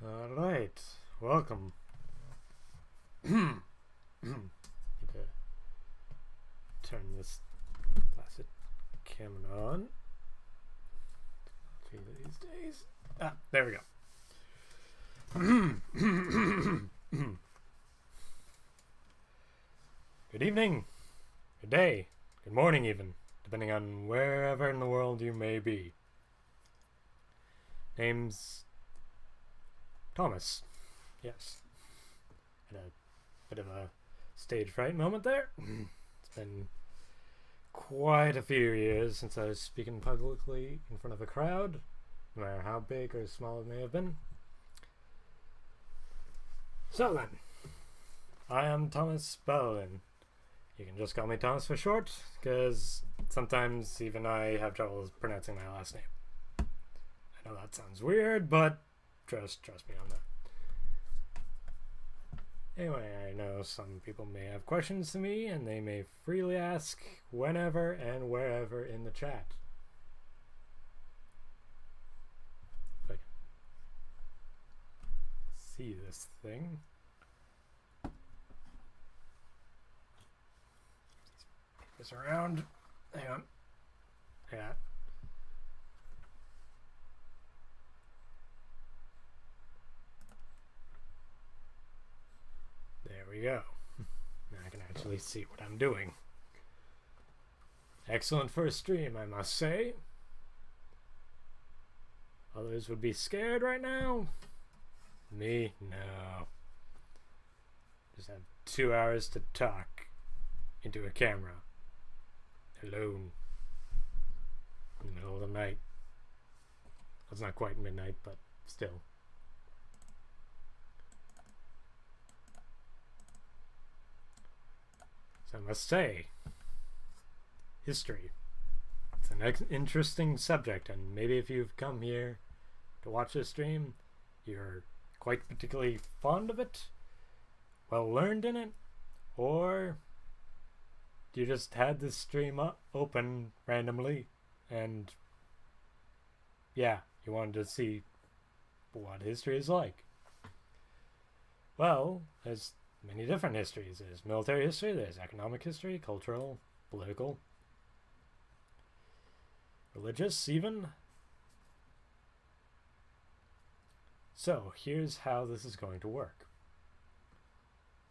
Alright, welcome. Need to turn this blasted camera on. These days. Ah, there we go. Good evening, good day, good morning even, depending on wherever in the world you may be. Name's Thomas. Yes. Had a bit of a stage fright moment there. It's been quite a few years since I was speaking publicly in front of a crowd, no matter how big or small it may have been. So then, I am Thomas Ballalinn. You can just call me Thomas for short, because sometimes even I have trouble pronouncing my last name. I know that sounds weird, but trust me on that. Anyway, I know some people may have questions to me, and they may freely ask whenever and wherever in the chat. If I can see this thing. This around. Hang on. Yeah. There we go. Now I can actually see what I'm doing. Excellent first stream, I must say. Others would be scared right now. Me? No. Just have 2 hours to talk into a camera. Alone. In the middle of the night. Well, it's not quite midnight, but still. So I must say, history. It's an interesting subject, and maybe if you've come here to watch this stream, you're quite particularly fond of it, well learned in it, or you just had this stream open randomly, and yeah, you wanted to see what history is like. Well, there's many different histories. There's military history, there's economic history, cultural, political, religious even. So here's how this is going to work.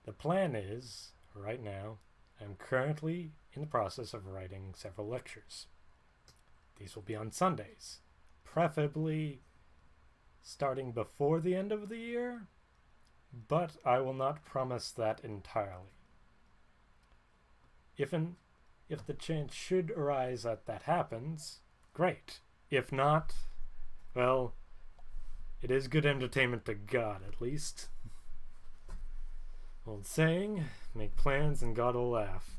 The plan is, right now, I'm currently in the process of writing several lectures. These will be on Sundays, preferably starting before the end of the year, but I will not promise that entirely. If the chance should arise that happens, great. If not, well, it is good entertainment to God, at least. Old saying, make plans and God will laugh.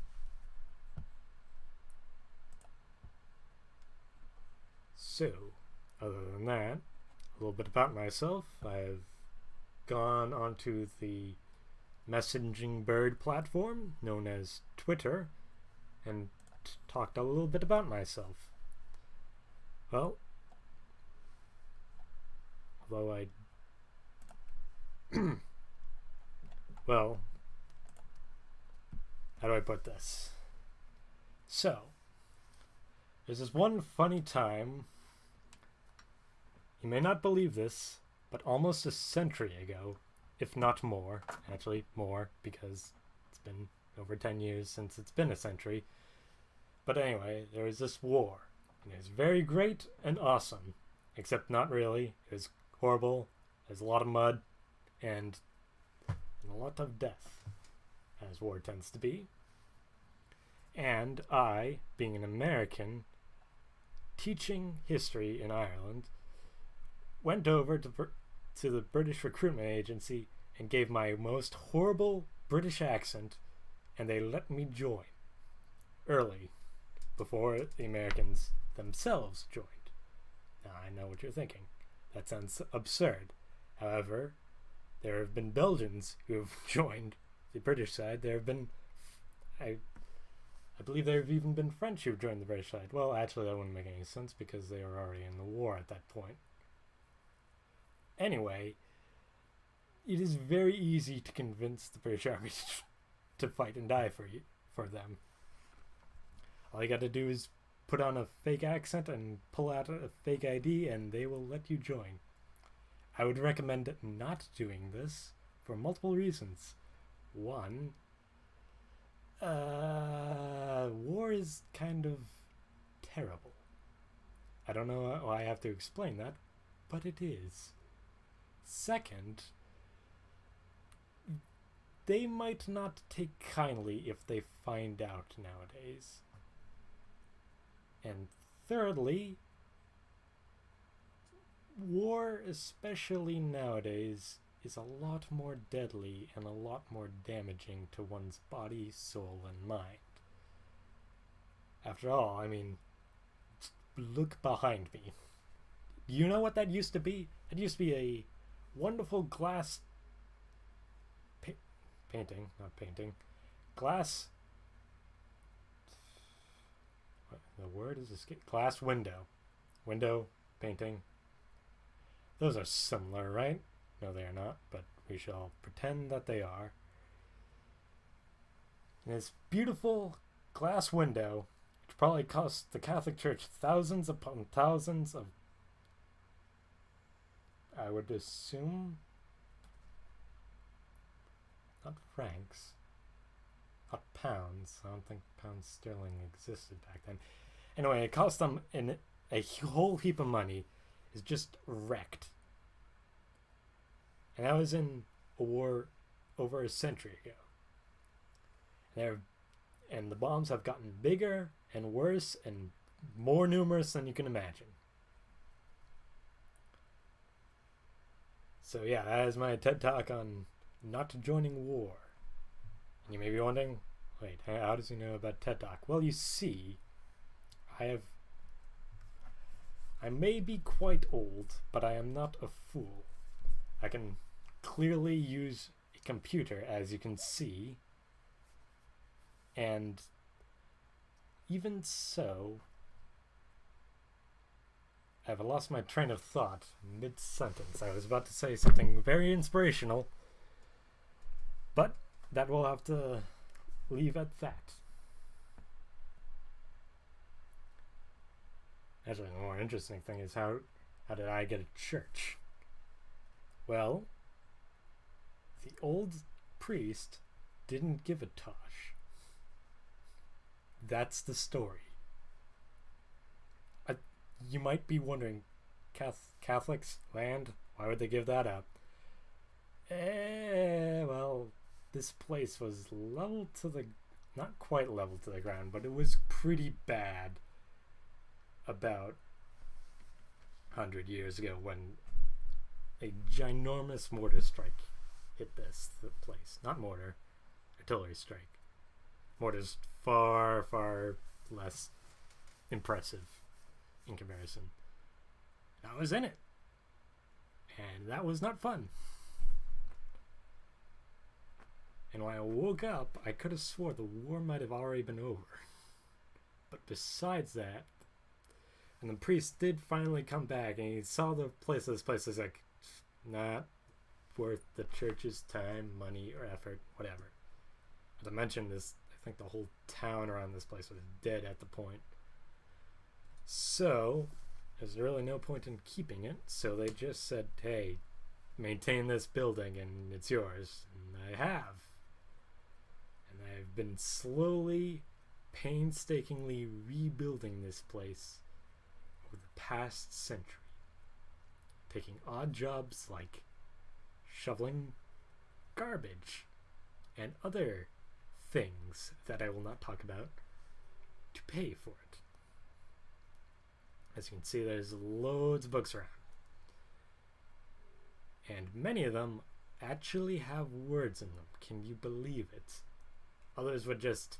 So, other than that, a little bit about myself. I've gone onto the messaging bird platform known as Twitter and talked a little bit about myself. Well, although well, how do I put this? So, there's this one funny time, you may not believe this, but almost a century ago, if not more, actually more, because it's been over 10 years since it's been a century. But anyway, there was this war, and it was very great and awesome, except not really. It was horrible, there's a lot of mud, and a lot of death, as war tends to be. And I, being an American, teaching history in Ireland, went over to the British recruitment agency and gave my most horrible British accent, and they let me join early, before the Americans themselves joined. Now I know what you're thinking. That sounds absurd. However, there have been Belgians who have joined the British side. There have been, I believe there have even been French who've joined the British side. Well, actually that wouldn't make any sense because they were already in the war at that point. Anyway, it is very easy to convince the British Army to fight and die for them. All you got to do is put on a fake accent and pull out a fake ID, and they will let you join. I would recommend not doing this for multiple reasons. One, war is kind of terrible. I don't know why I have to explain that, but it is. Second, they might not take kindly if they find out nowadays. And thirdly, war, especially nowadays, is a lot more deadly and a lot more damaging to one's body, soul, and mind. After all, I mean, look behind me. You know what that used to be? It used to be a wonderful glass painting, not painting, glass. The word is escape. Glass window. Window, painting. Those are similar, right? No, they are not, but we shall pretend that they are. And this beautiful glass window, which probably cost the Catholic Church thousands upon thousands of, I would assume, not francs, not pounds. I don't think pounds sterling existed back then. Anyway, it cost them a whole heap of money. Is just wrecked. And that was in a war over a century ago. And the bombs have gotten bigger and worse and more numerous than you can imagine. So yeah, that is my TED Talk on not joining war. And you may be wondering, wait, how does he know about TED Talk? Well, you see, I may be quite old, but I am not a fool. I can clearly use a computer, as you can see, and even so, I've lost my train of thought mid-sentence. I was about to say something very inspirational, but that will have to leave at that. Actually, the more interesting thing is how did I get a church? Well, the old priest didn't give a tosh. That's the story. You might be wondering, Catholics, land, why would they give that up? Well, this place was level to the, not quite level to the ground, but it was pretty bad about 100 years ago when a ginormous mortar strike hit the place. Not mortar, artillery strike. Mortar's far, far less impressive in comparison. I was in it, and that was not fun. And when I woke up, I could have swore the war might have already been over. But besides that, and the priest did finally come back, and he saw the place. This place is like not worth the church's time, money, or effort, whatever. As I mentioned, I think the whole town around this place was dead at the point. So there's really no point in keeping it. So they just said, "Hey, maintain this building, and it's yours." And I have, and I've been slowly, painstakingly rebuilding this place over the past century, taking odd jobs like shoveling garbage and other things that I will not talk about to pay for it. As you can see, there's loads of books around, and many of them actually have words in them. Can you believe it? Others would just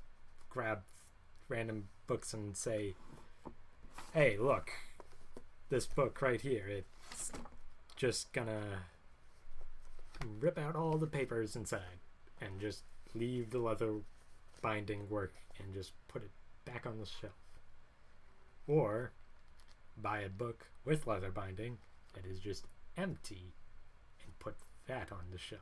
grab random books and say, "Hey, look, this book right here, it's just gonna rip out all the papers inside and just leave the leather binding work and just put it back on the shelf." Or buy a book with leather binding that is just empty and put that on the shelf.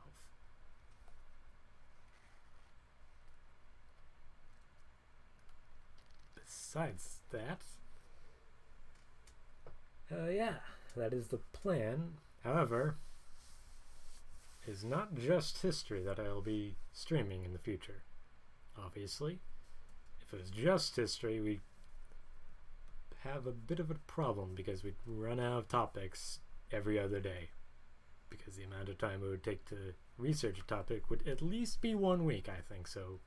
Besides that, yeah, that is the plan. However, it's not just history that I'll be streaming in the future. Obviously, if it was just history, we'd have a bit of a problem because we'd run out of topics every other day. Because the amount of time it would take to research a topic would at least be 1 week, I think. So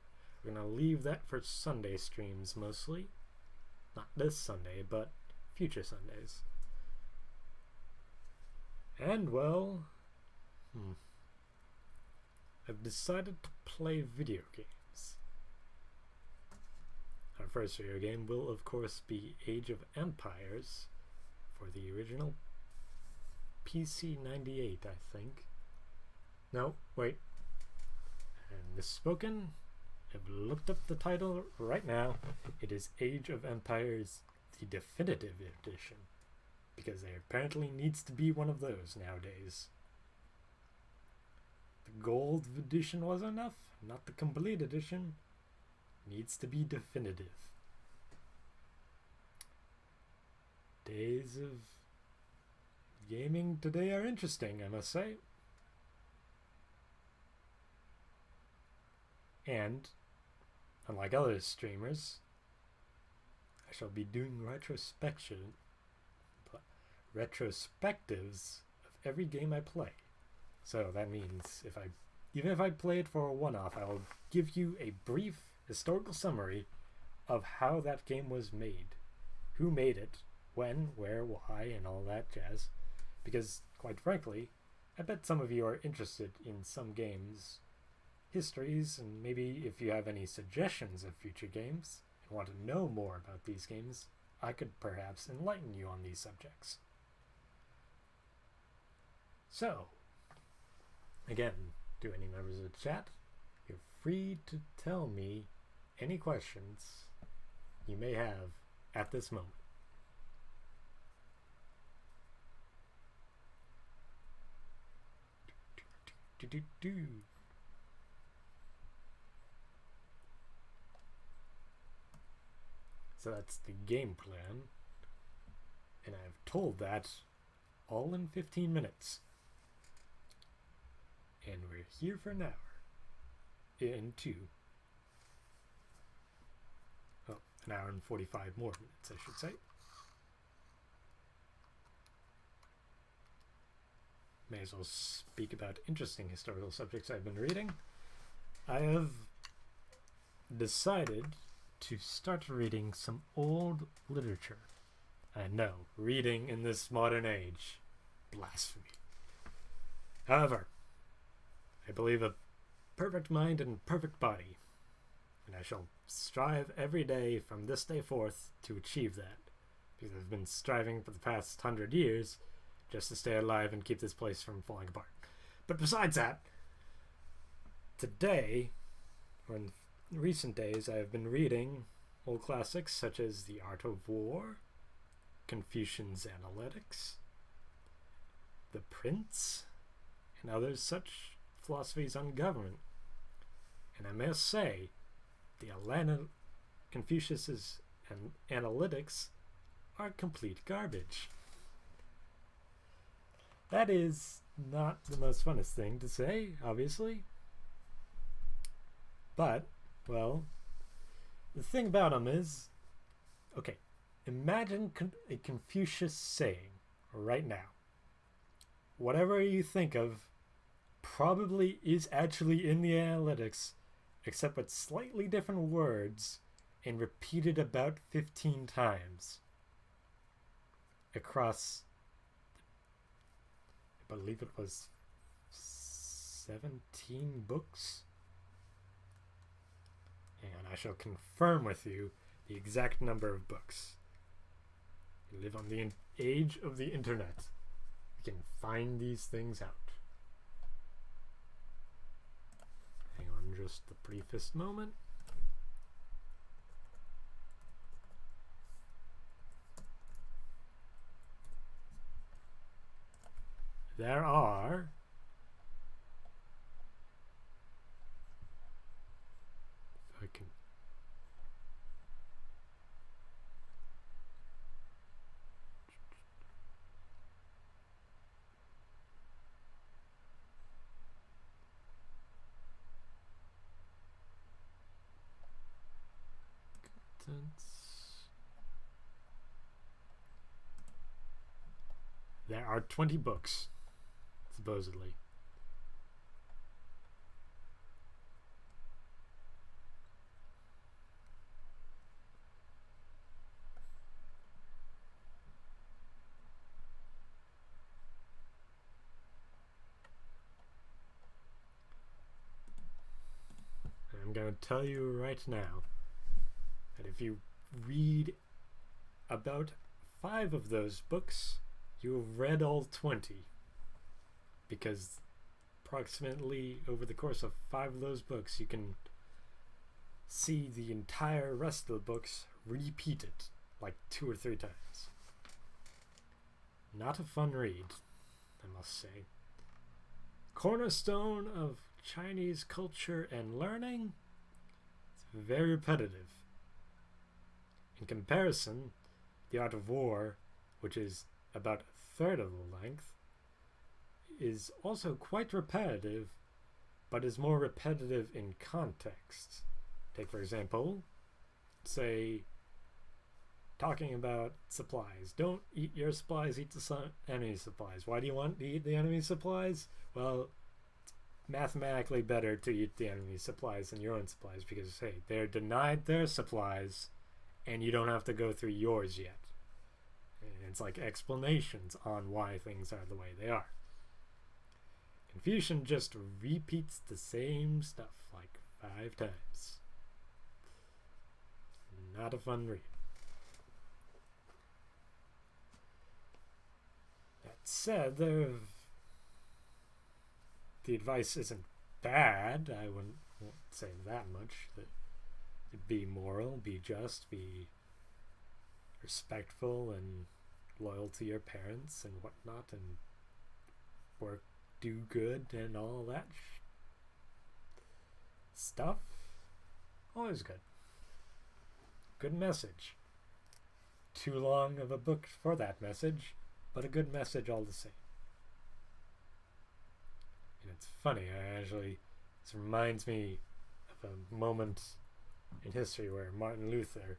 we're going to leave that for Sunday streams mostly. Not this Sunday, but future Sundays. And, well, I've decided to play video games. Our first video game will, of course, be Age of Empires for the original PC 98, I think. No, wait. And misspoken. I've looked up the title right now. It is Age of Empires, the Definitive Edition. Because there apparently needs to be one of those nowadays. The gold edition was enough, not the complete edition. Needs to be definitive. Days of gaming today are interesting, I must say. And, unlike other streamers, I shall be doing retrospectives of every game I play. So that means even if I play it for a one-off, I will give you a brief historical summary of how that game was made, who made it, when, where, why, and all that jazz. Because, quite frankly, I bet some of you are interested in some games' histories, and maybe if you have any suggestions of future games and want to know more about these games, I could perhaps enlighten you on these subjects. So, again, to any members of the chat, you're free to tell me any questions you may have at this moment. So that's the game plan, and I've told that all in 15 minutes. And we're here for an hour. An hour and 45 more minutes, I should say. May as well speak about interesting historical subjects I've been reading. I have decided to start reading some old literature. I know, reading in this modern age. Blasphemy. However, I believe a perfect mind and perfect body, and I shall strive every day from this day forth to achieve that, because I've been striving for the past 100 years just to stay alive and keep this place from falling apart. But besides that, today, or in recent days, I have been reading old classics such as The Art of War, Confucian's Analytics, The Prince, and other such philosophies on government. And I must say, the Confucius's analytics are complete garbage. That is not the most funnest thing to say, obviously. But, well, the thing about them is, okay, imagine a Confucius saying right now. Whatever you think of probably is actually in the analytics, except with slightly different words and repeated about 15 times across, I believe it was 17 books. And I shall confirm with you the exact number of books. We live on the age of the internet. We can find these things out. Hang on just the briefest moment. There are I can. There are 20 books, supposedly. I'm going to tell you right now that if you read about 5 of those books, you have read all 20. Because approximately over the course of 5 of those books, you can see the entire rest of the books repeated like 2 or 3 times. Not a fun read, I must say. Cornerstone of Chinese culture and learning. It's very repetitive. In comparison, The Art of War, which is about a third of the length, is also quite repetitive, but is more repetitive in context. Take, for example, say, talking about supplies. Don't eat your supplies, eat the enemy's supplies. Why do you want to eat the enemy's supplies? Well, it's mathematically better to eat the enemy's supplies than your own supplies because, hey, they're denied their supplies and you don't have to go through yours yet. And it's like explanations on why things are the way they are. Confucian just repeats the same stuff like 5 times. Not a fun read. That said, the advice isn't bad. I won't say that much. That be moral, be just, be respectful and loyal to your parents and whatnot, and do good and all that stuff. Always good. Good message. Too long of a book for that message, but a good message all the same. And it's funny, this reminds me of a moment in history where Martin Luther,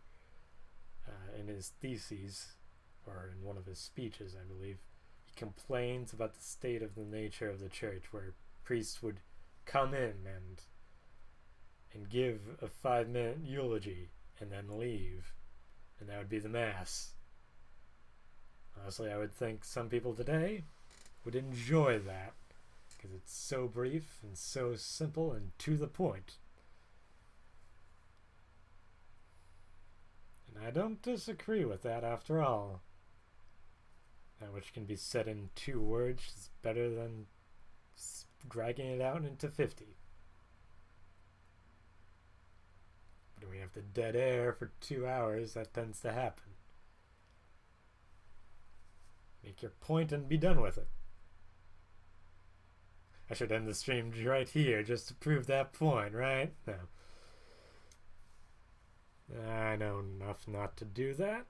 in his theses, or in one of his speeches, I believe, he complains about the state of the nature of the church, where priests would come in and give a 5-minute eulogy and then leave, and that would be the Mass. Honestly, I would think some people today would enjoy that, because it's so brief and so simple and to the point. And I don't disagree with that after all. That which can be said in 2 words is better than dragging it out into 50. But when we have the dead air for 2 hours, that tends to happen. Make your point and be done with it. I should end the stream right here just to prove that point, right? No. I know enough not to do that.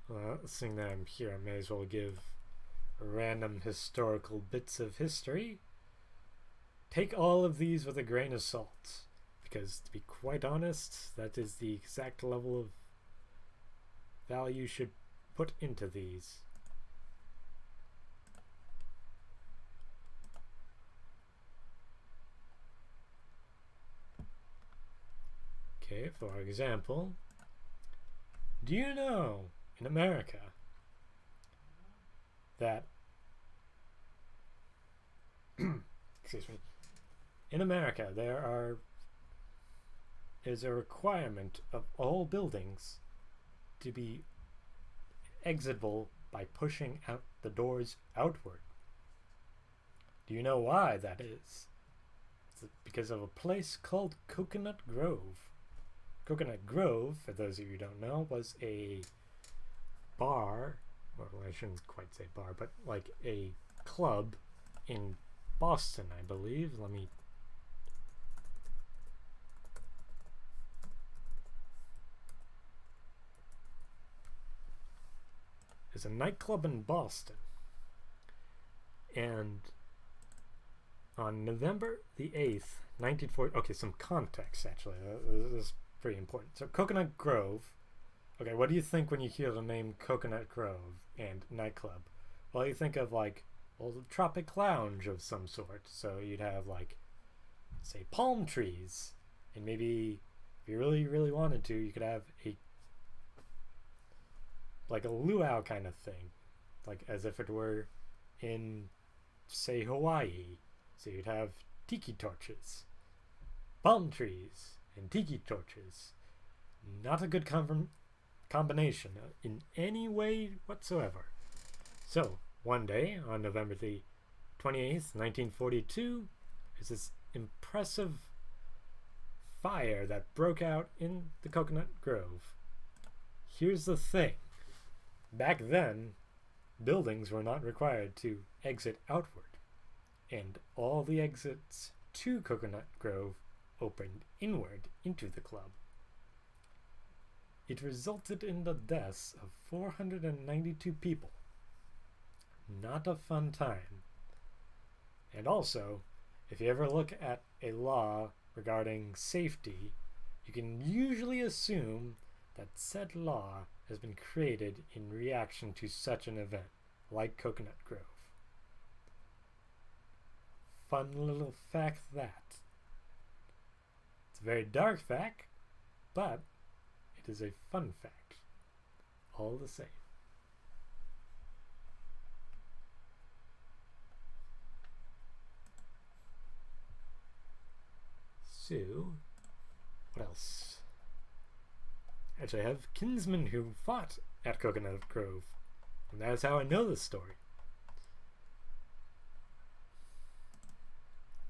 So, seeing that I'm here, I may as well give random historical bits of history. Take all of these with a grain of salt, because to be quite honest, that is the exact level of value you should put into these. Okay, for example, do you know in America that excuse me, in America there's a requirement of all buildings to be exitable by pushing out the doors outward. Do you know why that is? It's because of a place called Coconut Grove. Coconut Grove, for those of you who don't know, was a bar, well, I shouldn't quite say bar, but like a club in Boston, I believe. Let me... It's a nightclub in Boston. And on November the 8th, 1940... Okay, some context, actually. This is pretty important. So, Coconut Grove... Okay, what do you think when you hear the name Coconut Grove and nightclub? Well, you think of, like, well, the tropic lounge of some sort. So you'd have, like, say, palm trees. And maybe, if you really, really wanted to, you could have a... like a luau kind of thing. Like, as if it were in, say, Hawaii. So you'd have tiki torches, palm trees, and tiki torches. Not a good combination in any way whatsoever. So, one day, on November the 28th, 1942, there's this impressive fire that broke out in the Coconut Grove. Here's the thing. Back then, buildings were not required to exit outward, and all the exits to Coconut Grove opened inward into the club. It resulted in the deaths of 492 people. Not a fun time. And also, if you ever look at a law regarding safety, you can usually assume that said law has been created in reaction to such an event, like Coconut Grove. Fun little fact that. It's a very dark fact, but it is a fun fact, all the same. So, what else? Actually, I have kinsmen who fought at Coconut Grove, and that's how I know this story.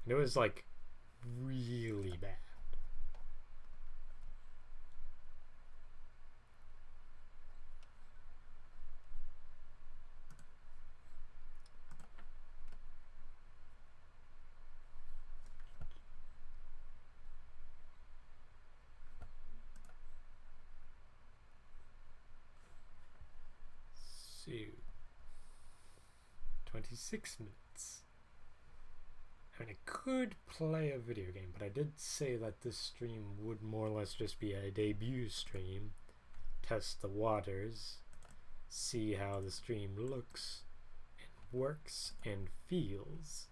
And it was, like, really bad. So, 26 minutes. I mean, I could play a video game, but I did say that this stream would more or less just be a debut stream. Test the waters, see how the stream looks, and works, and feels.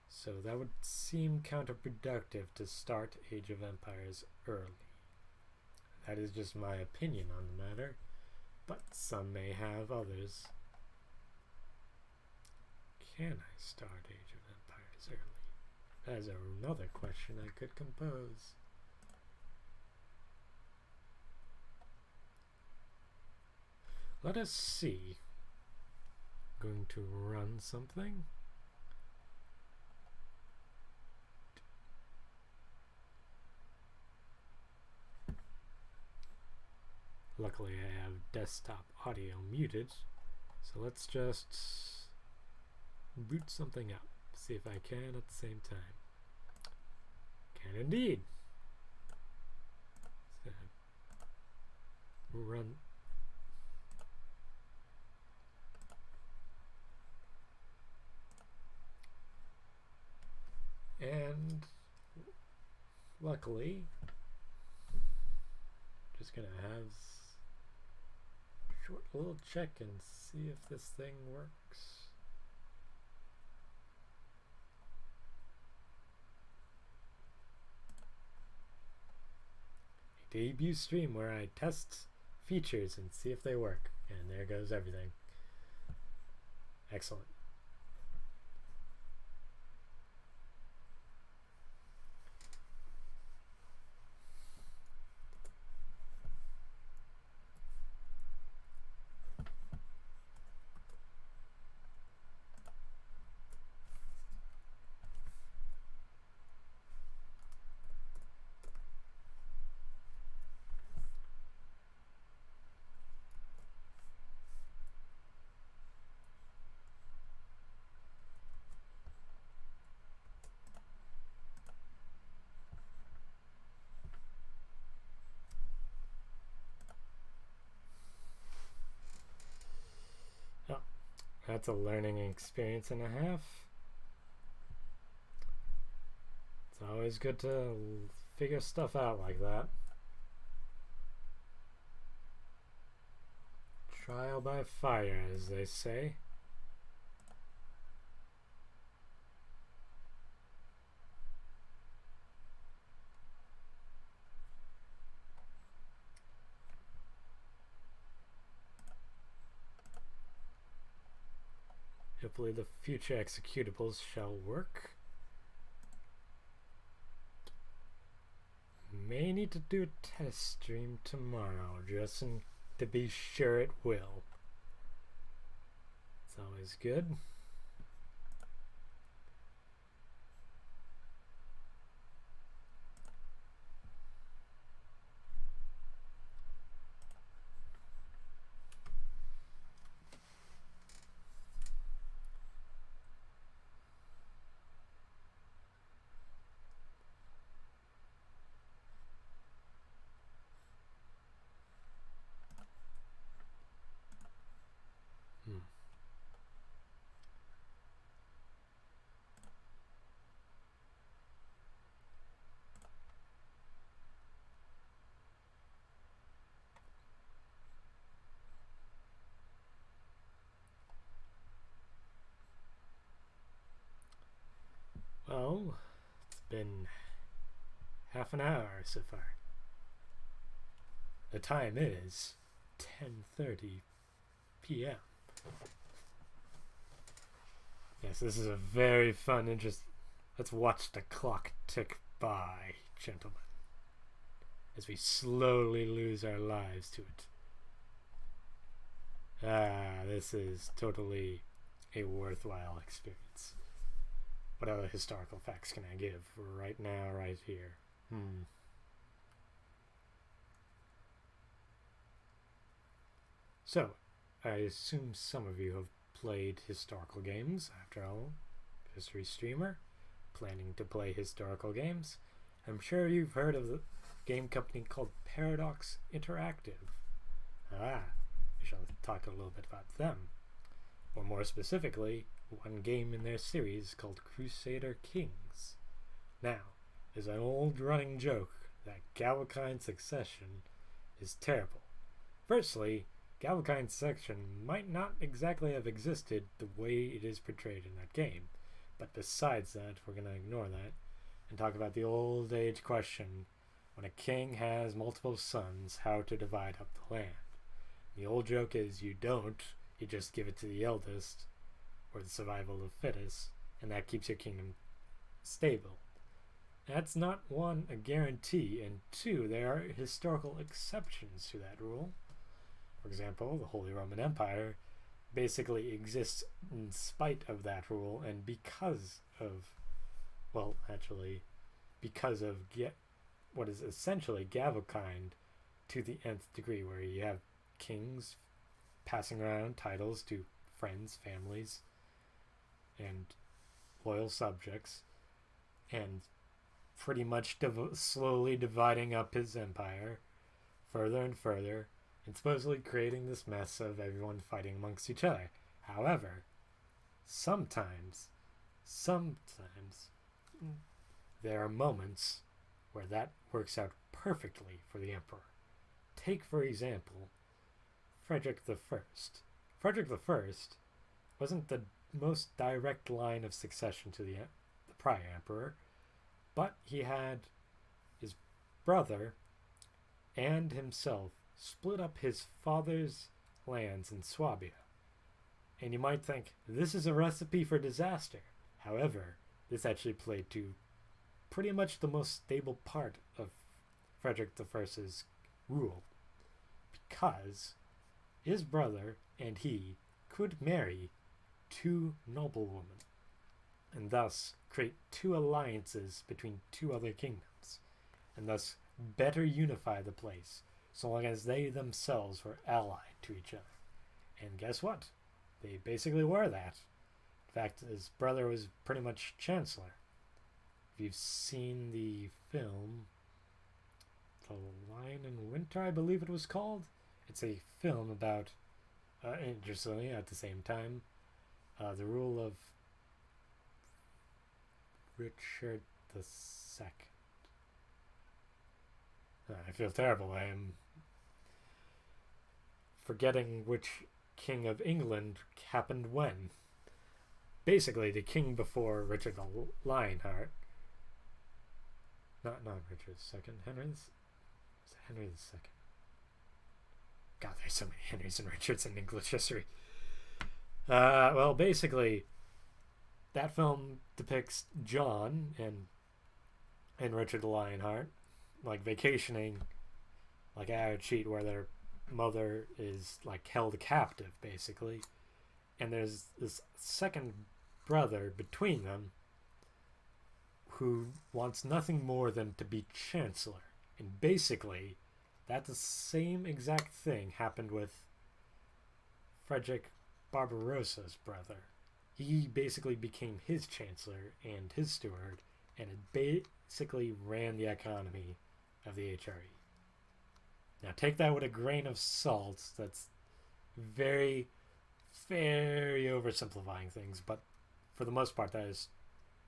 So that would seem counterproductive to start Age of Empires early. That is just my opinion on the matter, but some may have others. Can I start Age of Empires early? That is another question I could compose. Let us see. I'm going to run something. Luckily I have desktop audio muted, so let's just boot something up, see if I can at the same time. Can indeed. Run. And luckily, just gonna have a short little check and see if this thing works. A debut stream where I test features and see if they work. And there goes everything. Excellent. That's a learning experience and a half. It's always good to figure stuff out like that. Trial by fire, as they say. Hopefully the future executables shall work. May need to do a test stream tomorrow, just to be sure it will. It's always good. Well, it's been half an hour so far. The time is 10:30 p.m. Yes, this is a very fun, interesting. Let's watch the clock tick by, gentlemen, as we slowly lose our lives to it. This is totally a worthwhile experience. What other historical facts can I give right now, right here? So, I assume some of you have played historical games. After all, history streamer, planning to play historical games. I'm sure you've heard of the game company called Paradox Interactive. We shall talk a little bit about them. Or more specifically, one game in their series called Crusader Kings. Now, there's an old running joke that Galvakine Succession is terrible. Firstly, Galvakine Succession might not exactly have existed the way it is portrayed in that game, but besides that, we're going to ignore that and talk about the old age question: when a king has multiple sons, how to divide up the land. The old joke is you don't, you just give it to the eldest, or the survival of the fittest, and that keeps your kingdom stable. That's not, one, a guarantee, and two, there are historical exceptions to that rule. For example, the Holy Roman Empire basically exists in spite of that rule, and because of, well, actually, because of what is essentially Galvakine to the nth degree, where you have kings passing around titles to friends, families, and loyal subjects, and pretty much slowly dividing up his empire further and further, and supposedly creating this mess of everyone fighting amongst each other. However, sometimes there are moments where that works out perfectly for the emperor. Take, for example, Frederick the First. Frederick the First wasn't the most direct line of succession to the prior emperor, but he had his brother and himself split up his father's lands in Swabia. And you might think, this is a recipe for disaster. However, this actually played to pretty much the most stable part of Frederick I's rule, because his brother and he could marry two noblewomen, and thus create two alliances between two other kingdoms, and thus better unify the place, so long as they themselves were allied to each other. And guess what? They basically were that. In fact, his brother was pretty much chancellor. If you've seen the film The Lion in Winter, I believe it was called, it's a film about, interestingly, at the same time, The rule of Richard the Second. I feel terrible. I am forgetting which king of England happened when. Basically, the king before Richard the Lionheart. Not Richard II. Henry II. God, there's so many Henrys and Richards in English history. Well, basically, that film depicts John and Richard the Lionheart like vacationing like at a cheat where their mother is like held captive basically, and there's this second brother between them who wants nothing more than to be chancellor. And basically that's the same exact thing happened with Frederick Barbarossa's brother. He basically became his chancellor and his steward, and it basically ran the economy of the HRE. Now take that with a grain of salt. That's very, very oversimplifying things, but for the most part that is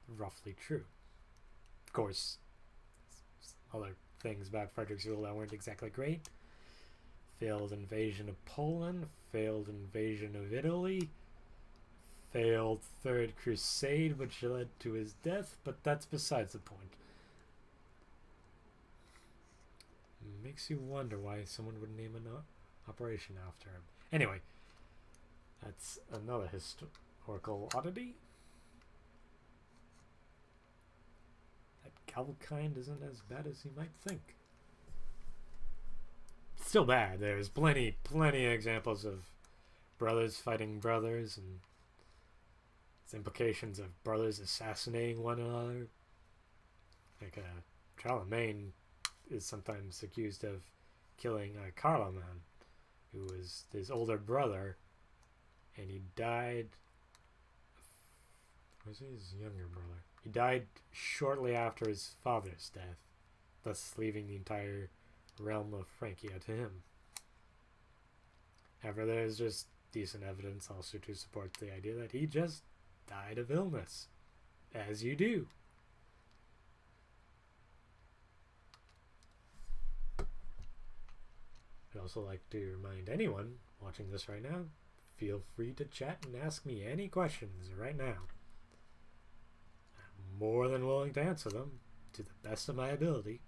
roughly true. Of course, other things about Frederick's rule that weren't exactly great. Failed invasion of Poland, failed invasion of Italy, failed Third Crusade, which led to his death, but that's besides the point. Makes you wonder why someone would name an operation after him. Anyway, that's another historical oddity. That Galkind isn't as bad as you might think. Still bad. There's plenty of examples of brothers fighting brothers and implications of brothers assassinating one another. Like Charlemagne is sometimes accused of killing Carloman, who was his older brother, and he died. Was he his younger brother? He died shortly after his father's death, thus leaving the entire realm of Francia to him. However, there's just decent evidence also to support the idea that he just died of illness, as you do. I'd also like to remind anyone watching this right now, feel free to chat and ask me any questions right now. I'm more than willing to answer them to the best of my ability.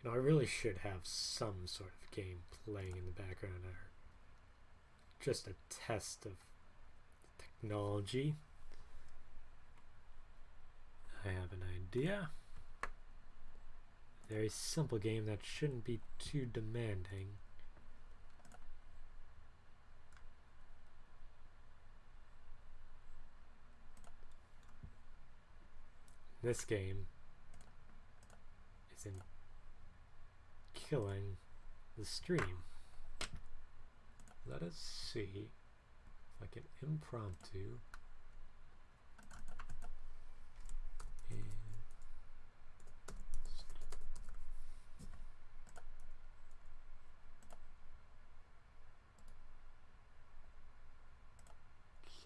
I really should have some sort of game playing in the background, or just a test of technology. I have an idea. A very simple game that shouldn't be too demanding. This game is in killing the stream. Let us see if I can impromptu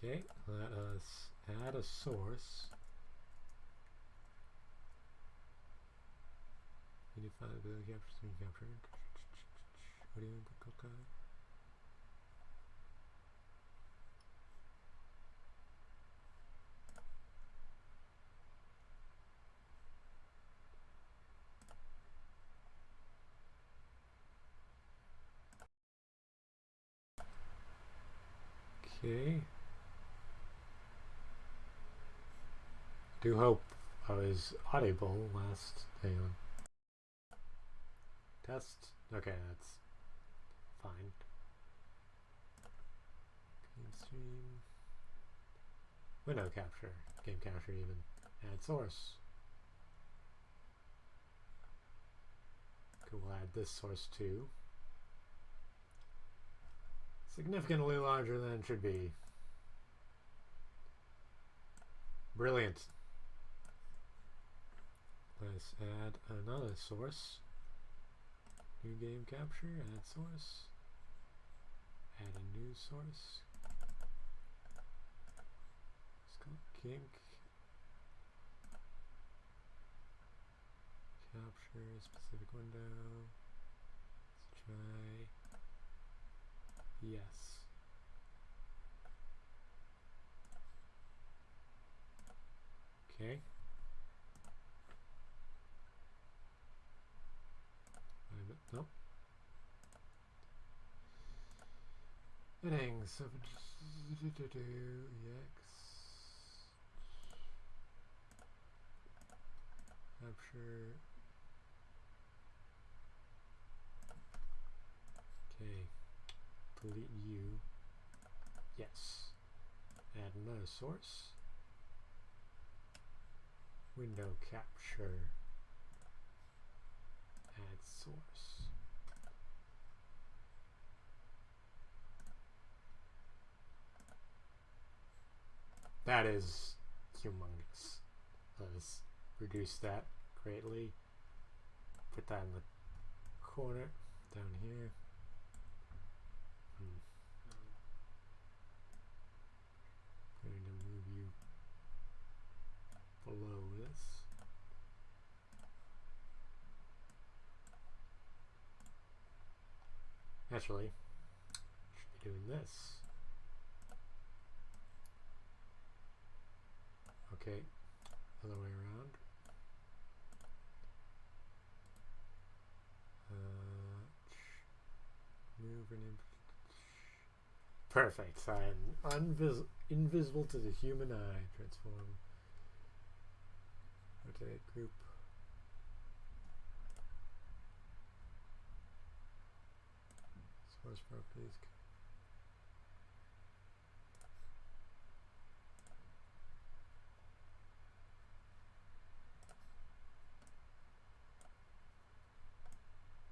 okay, let us add a source. Unify the ability capture, screen capture. Audio input, okay. Okay. Do hope I was audible last. Hang on. Test. Okay, that's fine. Game stream. Window capture. Game capture even. Add source. we'll add this source too. Significantly larger than it should be. Brilliant. Let's add another source. New game capture, add source. Add a new source. Let's go kink. Capture specific window. Let's try yes. Okay. Nope. Settings of EX capture. Okay. Delete you. Yes. Add another source. Window capture. Add source. That is humongous. Let's reduce that greatly. Put that in the corner down here. I'm going to move you below this. Actually, should be doing this. Okay, other way around. Move and perfect. I'm invisible to the human eye. Transform. Rotate group. Source properties.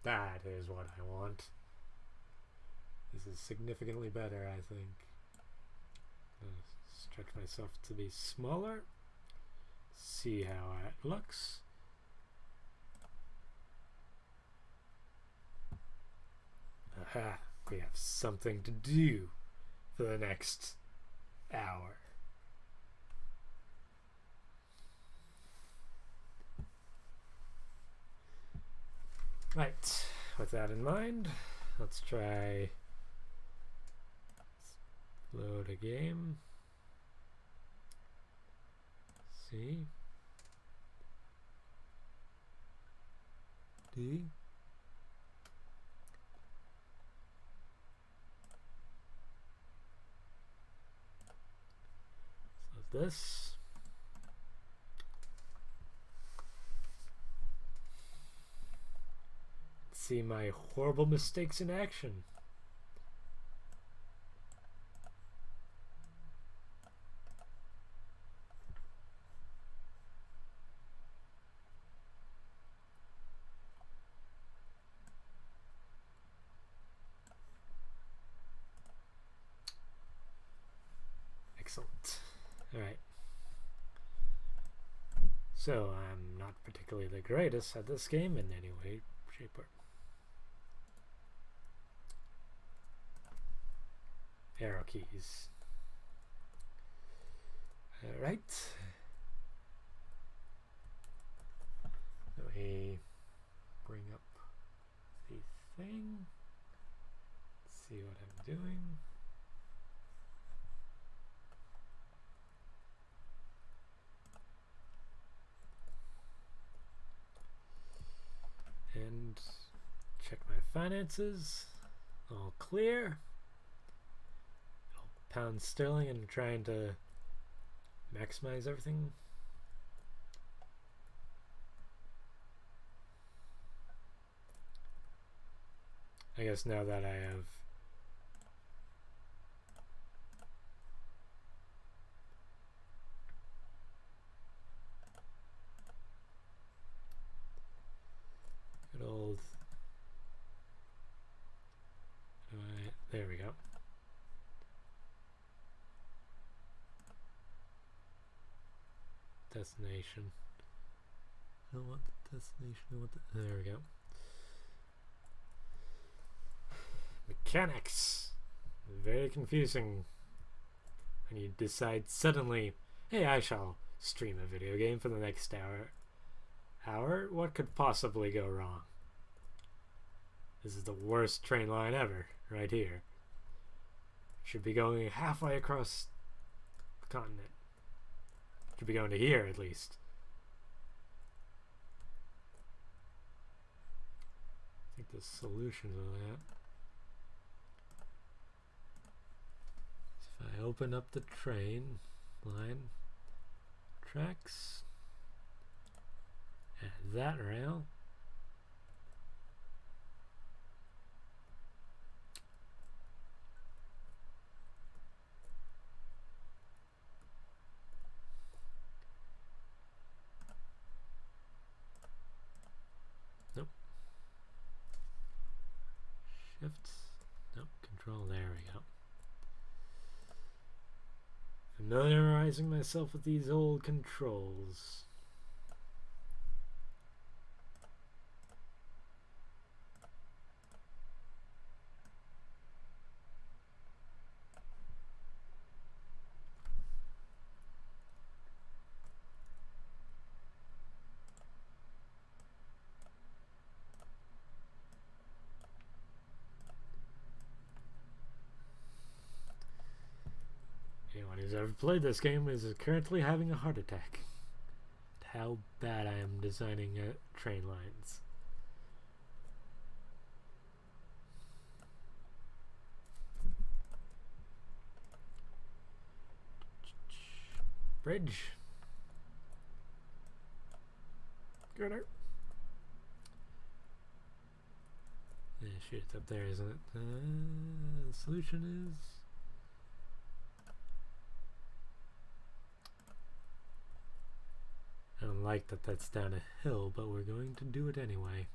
That is what I want. This is significantly better, I think. I'm gonna stretch myself to be smaller. See how it looks. Aha! We have something to do for the next hour. Right, with that in mind, let's try load a game. C D so this. See my horrible mistakes in action. Excellent. All right. So I'm not particularly the greatest at this game in any way, shape, or arrow keys. All right. Let me bring up the thing. See what I'm doing. And check my finances. All clear. Pound sterling and trying to maximize everything. I guess now that I have good old destination. I don't want the destination. I want the, there we go. Mechanics. Very confusing when you decide suddenly, hey, I shall stream a video game for the next hour. What could possibly go wrong? This is the worst train line ever, right here. Should be going halfway across the continent. Should be going to here, at least. I think the solution to that is if I open up the train line tracks, add that rail, shift, nope, control, there we go. Familiarizing myself with these old controls. Anyone who's ever played this game is currently having a heart attack at how bad I am designing train lines. Bridge. Girder. Yeah, shoot, it's up there, isn't it? The solution is... I don't like that that's down a hill, but we're going to do it anyway.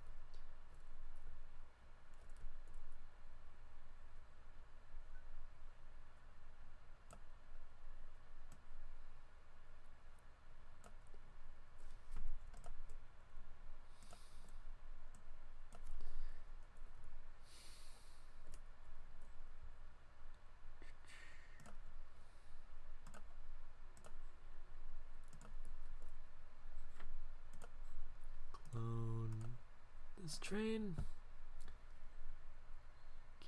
This train,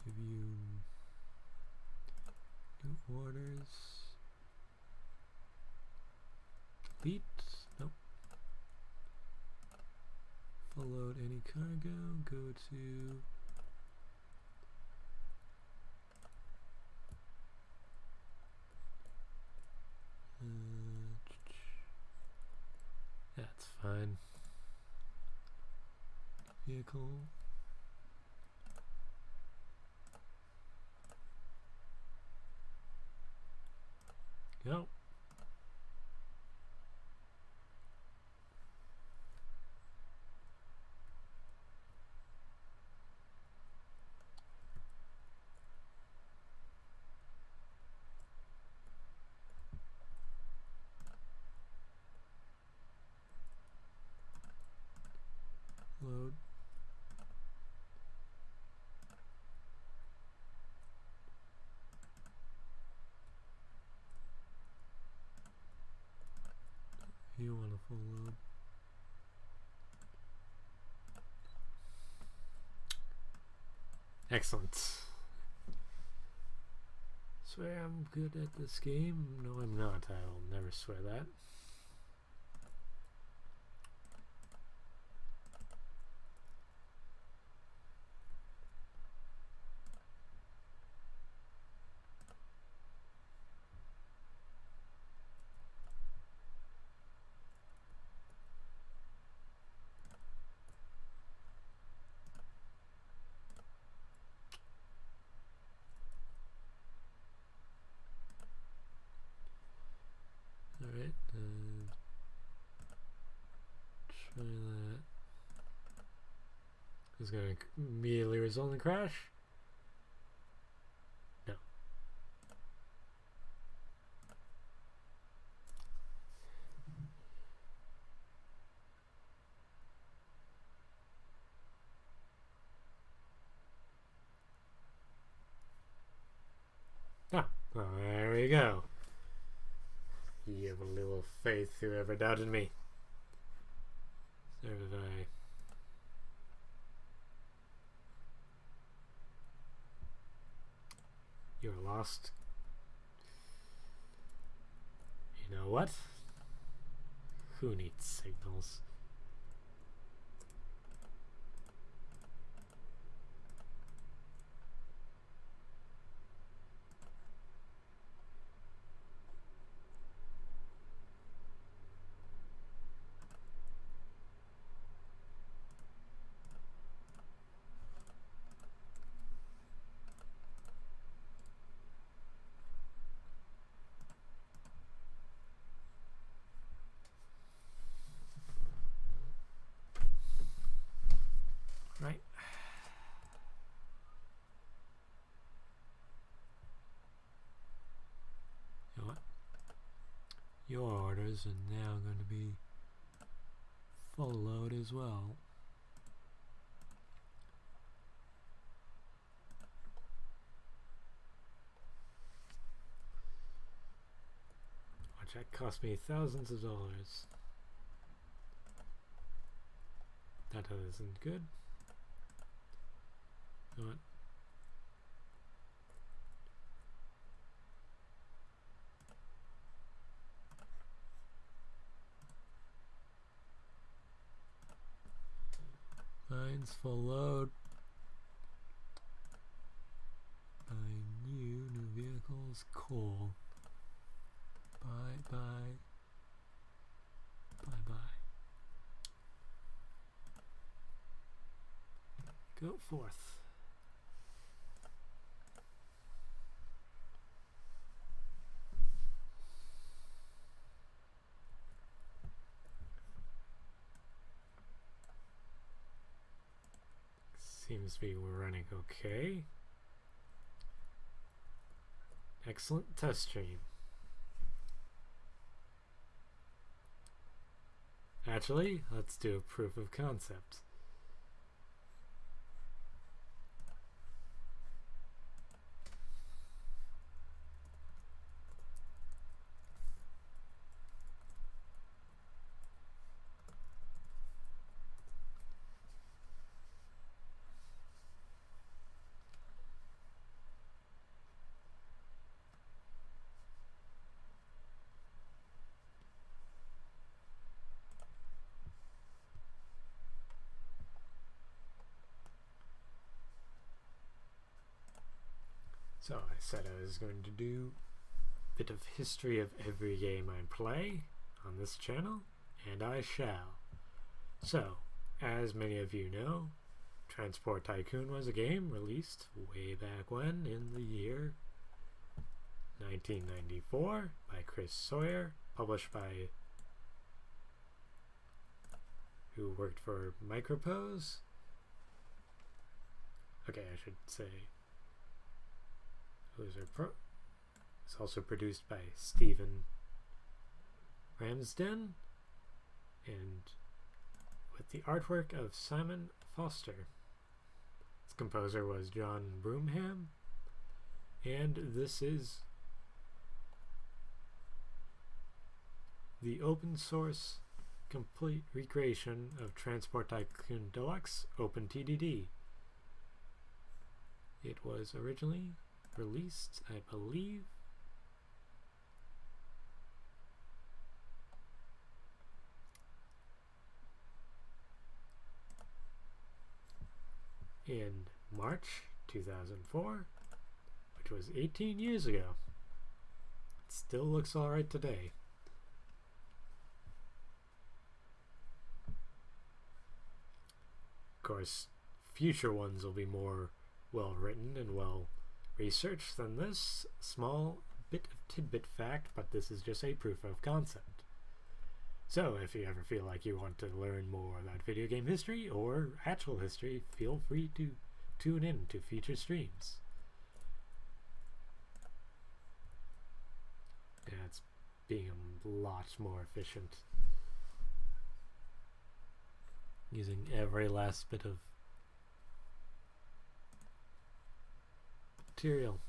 give you new orders, delete, nope, full load any cargo, go to that's fine. Vehicle. Go. Load. You want a full load. Excellent. Swear I'm good at this game? No, I'm not. I'll never swear that. Alright, try that. Is going to immediately result in a crash? No. Oh, there we go. You have a little faith, whoever doubted me. So did I. You're lost. You know what? Who needs signals? Right. You know what? Your orders are now going to be full load as well. Watch that cost me thousands of dollars. That isn't good. You know what? Mine's full load. Buying new vehicles. Cool. Bye bye. Bye bye. Go forth. Seems to be running okay. Excellent test stream. Actually, let's do a proof of concept. So I said I was going to do a bit of history of every game I play on this channel, and I shall. So, as many of you know, Transport Tycoon was a game released way back when in the year 1994 by Chris Sawyer, published by who worked for Micropose. Okay, I should say it's also produced by Stephen Ramsden and with the artwork of Simon Foster. Its composer was John Broomham, and this is the open source complete recreation of Transport Tycoon Deluxe OpenTTD. It was originally released, I believe, in March 2004, which was 18 years ago. It still looks alright today. Of course, future ones will be more well written and well researched than this small bit of tidbit fact, but this is just a proof of concept. So if you ever feel like you want to learn more about video game history or actual history, feel free to tune in to future streams. Yeah, it's being a lot more efficient, using every last bit of material.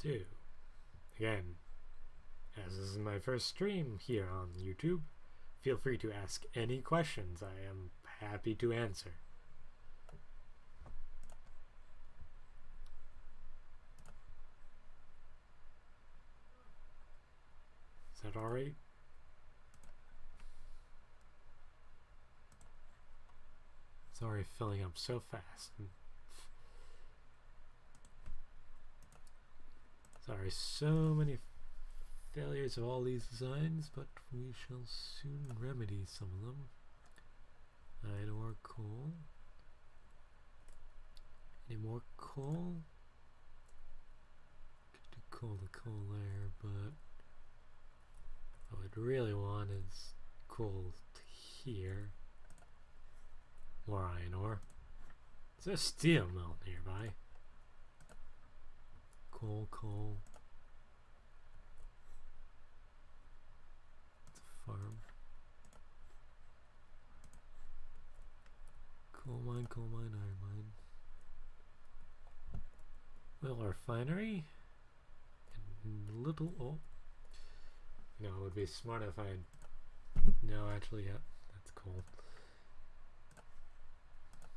2. Again, as this is my first stream here on YouTube, feel free to ask any questions. I am happy to answer. Is that alright? It's already filling up so fast. Sorry, so many failures of all these designs, but we shall soon remedy some of them. Iron ore, coal. Any more coal? Could do coal to coal there, but what I'd really want is coal to here. More iron ore. Is there a steel mill nearby? Coal, coal. It's a farm. Coal mine, iron mine. Well, refinery. And little. Oh. You know, it would be smart if I. No, actually, yeah, that's coal.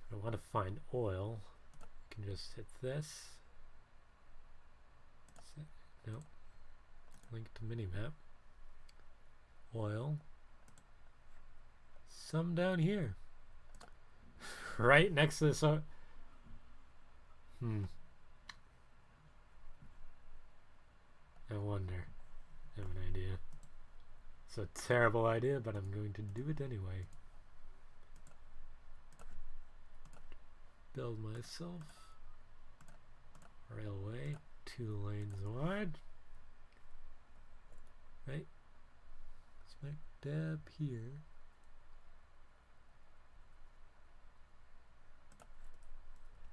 If I want to find oil, I can just hit this. Nope. Link to minimap. Oil. Some down here. Right next to this. I wonder. I have an idea. It's a terrible idea, but I'm going to do it anyway. Build myself railway. 2 lanes wide. Right? Smack dab here.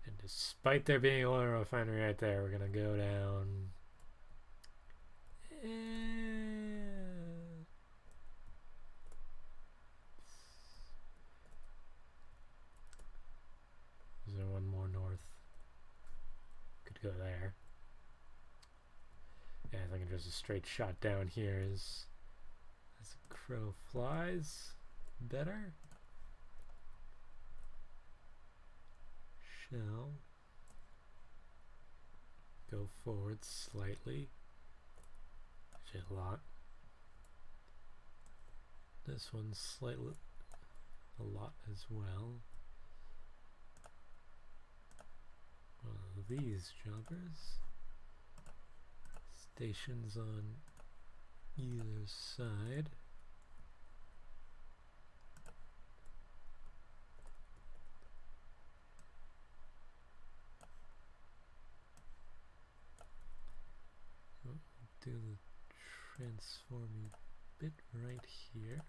And despite there being a oil refinery right there, we're gonna go down. Is there one more north? Could go there. Yeah, I think just a straight shot down here is, as a crow flies, better. Shall go forward slightly. Actually, a lot. This one's slightly, a lot as well. One of these joggers. Stations on either side. Do the transforming bit right here.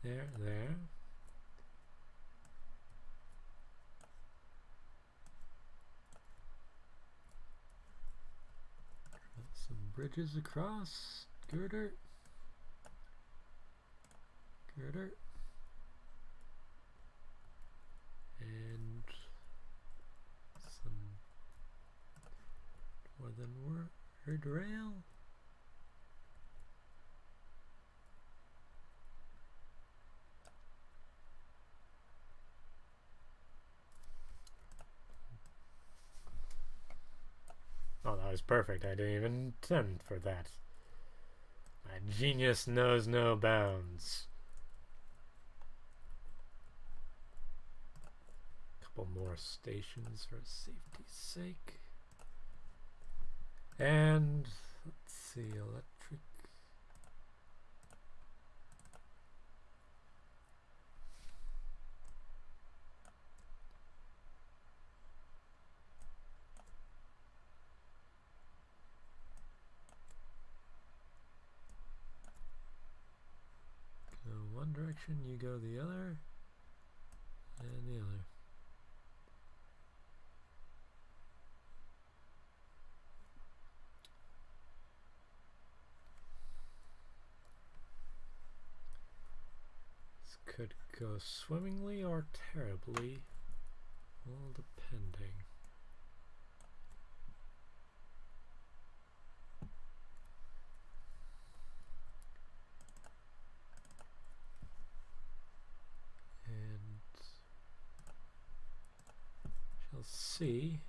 There. Some bridges across. Girder. And some more than word rail. Oh, that was perfect. I didn't even intend for that. My genius knows no bounds. Couple more stations for safety's sake. And let's see, electric. Go one direction, you go the other, and the other. Could go swimmingly or terribly, all depending. C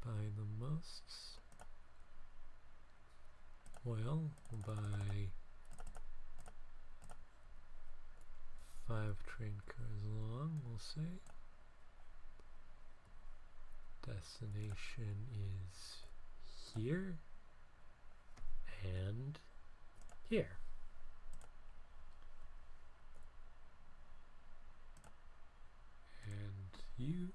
by the most. Well, we'll buy 5 train cars long, we'll say. Destination is here and here. And you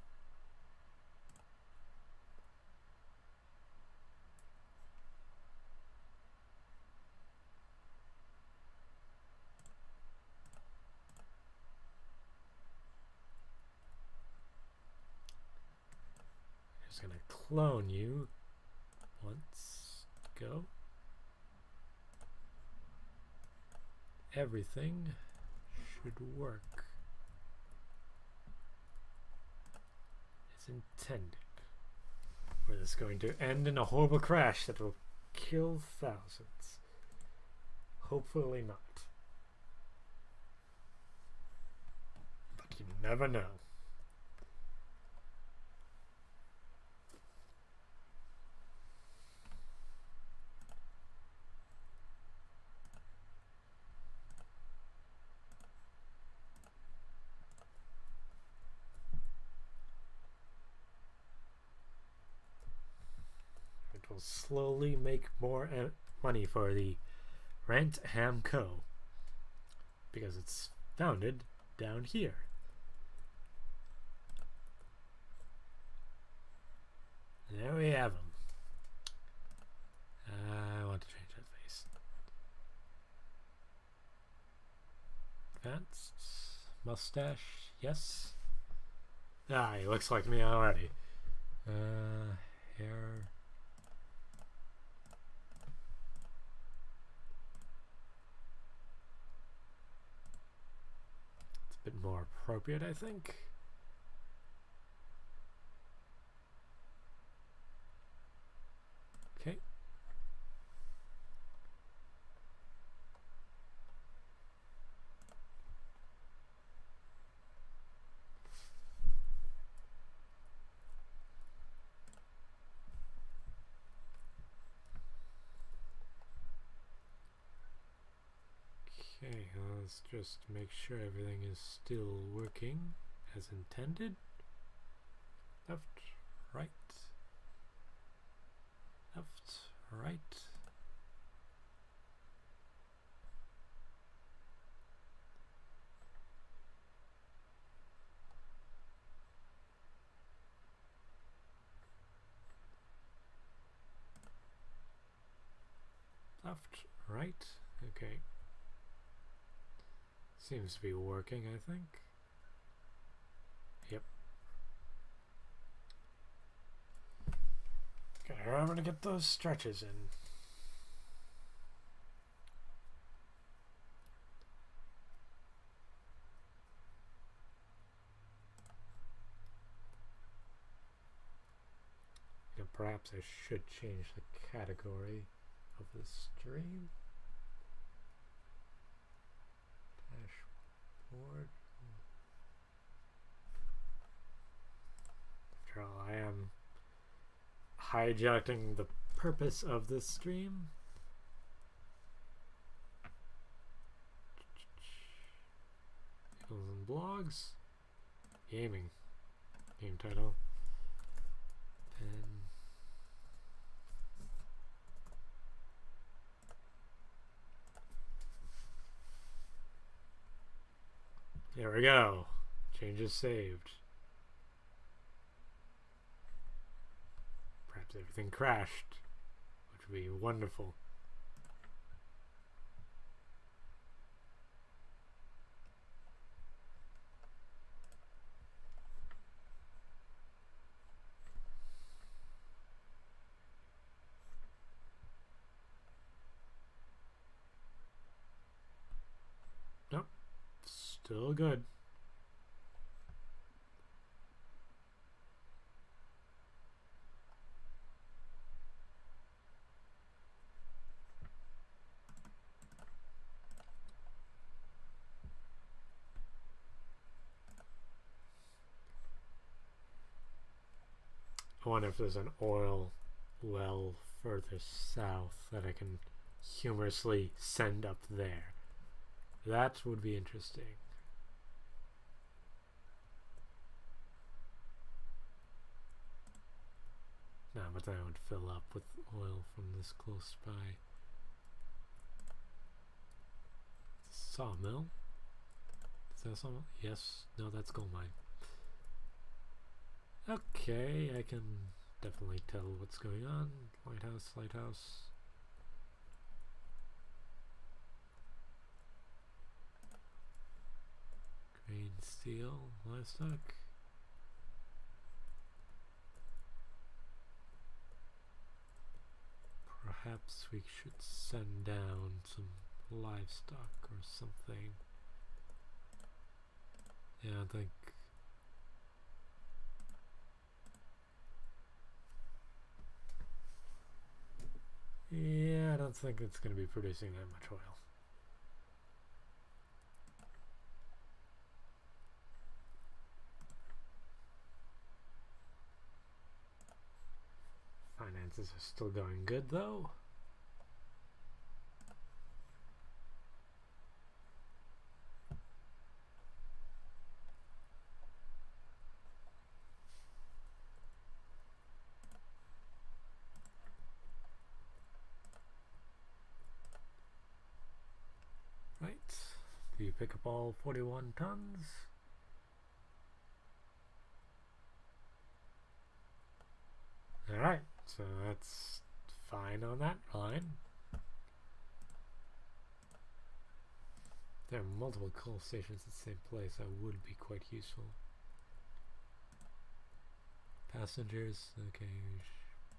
just gonna clone you once. Go. Everything should work as intended. Or this is going to end in a horrible crash that will kill thousands. Hopefully not. But you never know. Will slowly make more money for the Rent Ham Co. because it's founded down here. There we have them. I want to change that face. Advanced mustache, yes. Ah, he looks like me already. Hair. Bit more appropriate, I think. Okay. Okay, let's just make sure everything is still working as intended. Left, right, left, right. Left, right, okay. Seems to be working, I think. Yep. Gotta remember to get those stretches in. You know, perhaps I should change the category of the stream. Dashboard. After all, I am hijacking the purpose of this stream. Articles and blogs. Gaming. Game title. And there we go. Changes saved. Perhaps everything crashed, which would be wonderful. Nope. Still good. I wonder if there's an oil well further south that I can humorously send up there. That would be interesting. No, but then I would fill up with oil from this close by. Sawmill? Is that sawmill? Yes. No, that's gold mine. Okay, I can definitely tell what's going on. Lighthouse, lighthouse. Grain, steel, livestock. Perhaps we should send down some livestock or something. Yeah, I think. Yeah, I don't think it's going to be producing that much oil. Finances are still going good though. Right. Do you pick up all 41 tons? Alright, so that's fine on that line. There are multiple coal stations at the same place. That would be quite useful. Passengers, okay,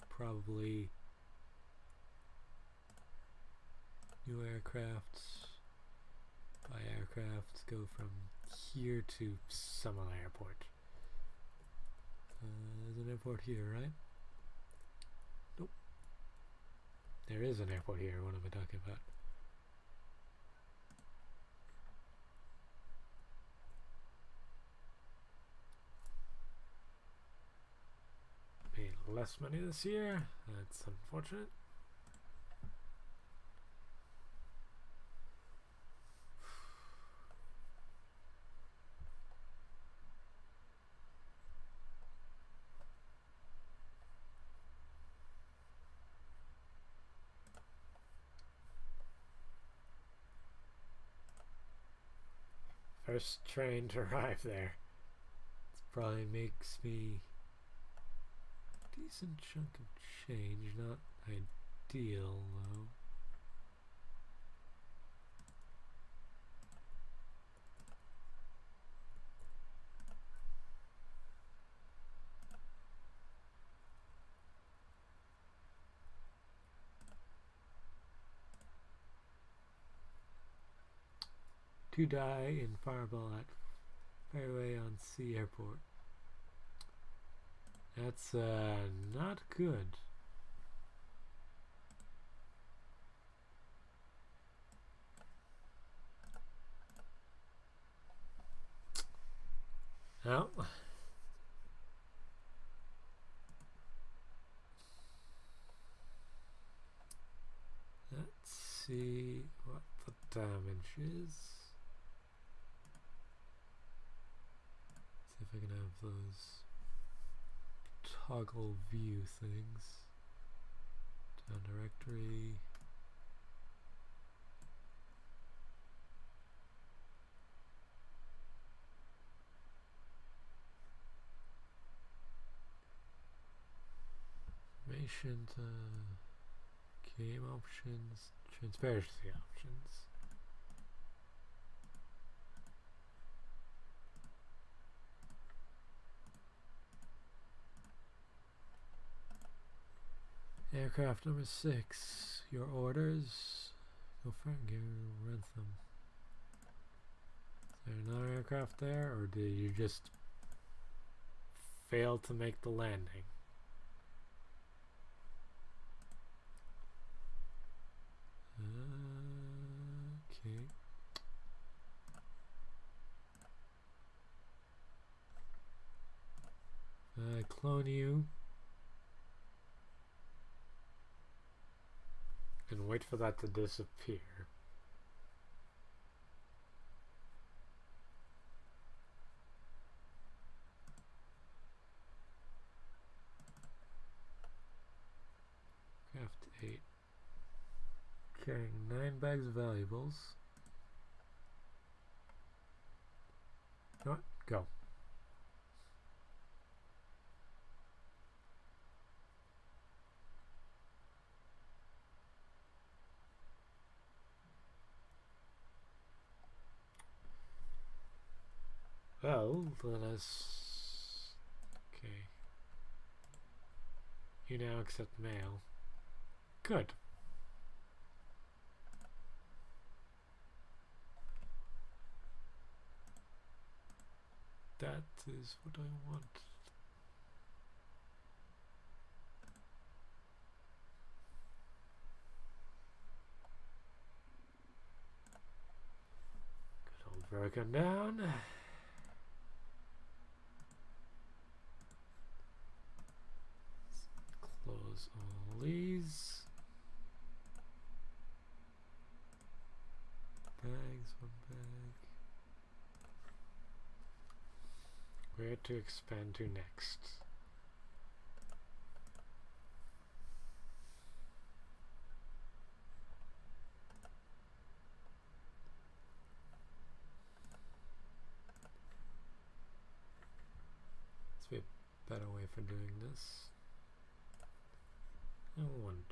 probably new aircraft. Buy aircraft, go from here to some other airport. There's an airport here, right? Nope. There is an airport here. What am I talking about? Made less money this year. That's unfortunate. First train to arrive there. This probably makes me a decent chunk of change, not ideal though. To die in fireball at Fairway on Sea Airport. That's not good. Well, let's see what the damage is. See if I can have those toggle view things. Down directory. Information to game options, transparency options. Aircraft number 6. Your orders. Go for it. Rent them. Is there another aircraft there, or did you just fail to make the landing? Okay. Clone you. wait for that to disappear. Craft 8. Carrying 9 bags of valuables. You know what? Go. Well, let us... Okay. You now accept mail. Good. That is what I want. Good old Virgon down. Close all these. Bags, 1 bag. Where to expand to next? This would be a better way for doing this. I wonder.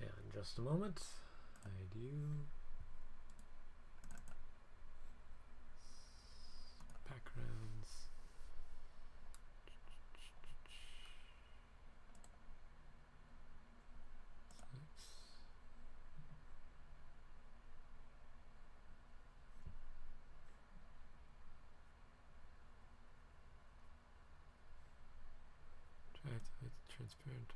Yeah, in just a moment. I do. Backgrounds. Try to make it transparent.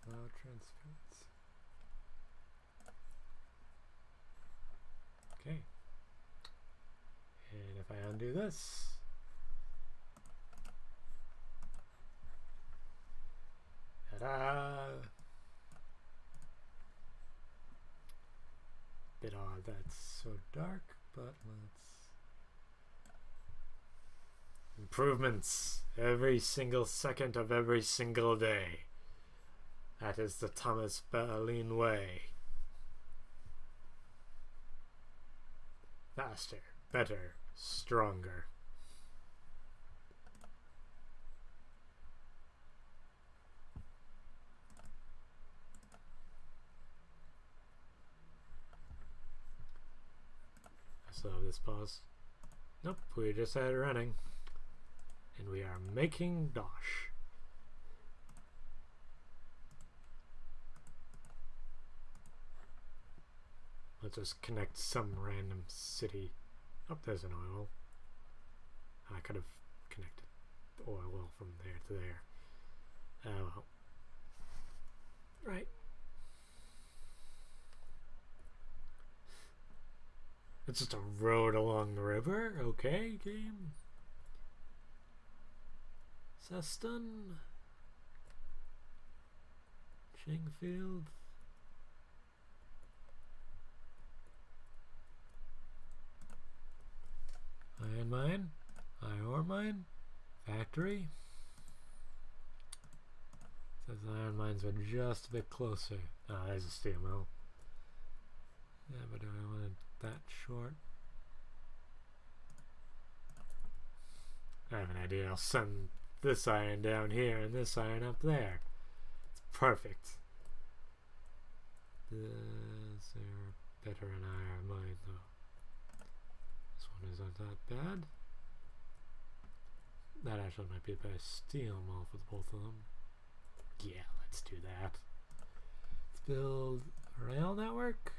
Allow transparency. Okay. And if I undo this, ta-da! Bit odd that's so dark, but let's... Improvements every single second of every single day. That is the Thomas Ballalinn way. Faster, better, stronger. I still have this pause. Nope, we just had it running. And we are making dosh. Let's just connect some random city. Oh, there's an oil. I could have connected the oil well from there to there. Well. Right. It's just a road along the river. Okay, game. Seston. Shingfield. Iron mine, iron ore mine, factory. Says iron mines were just a bit closer. Ah, there's a steel mill. Yeah, but do I want it that short? I have an idea. I'll send this iron down here and this iron up there. It's perfect. Is there better an iron mine though? This one isn't that bad. That actually might be the best steel mill for both of them. Yeah, let's do that. Let's build a rail network.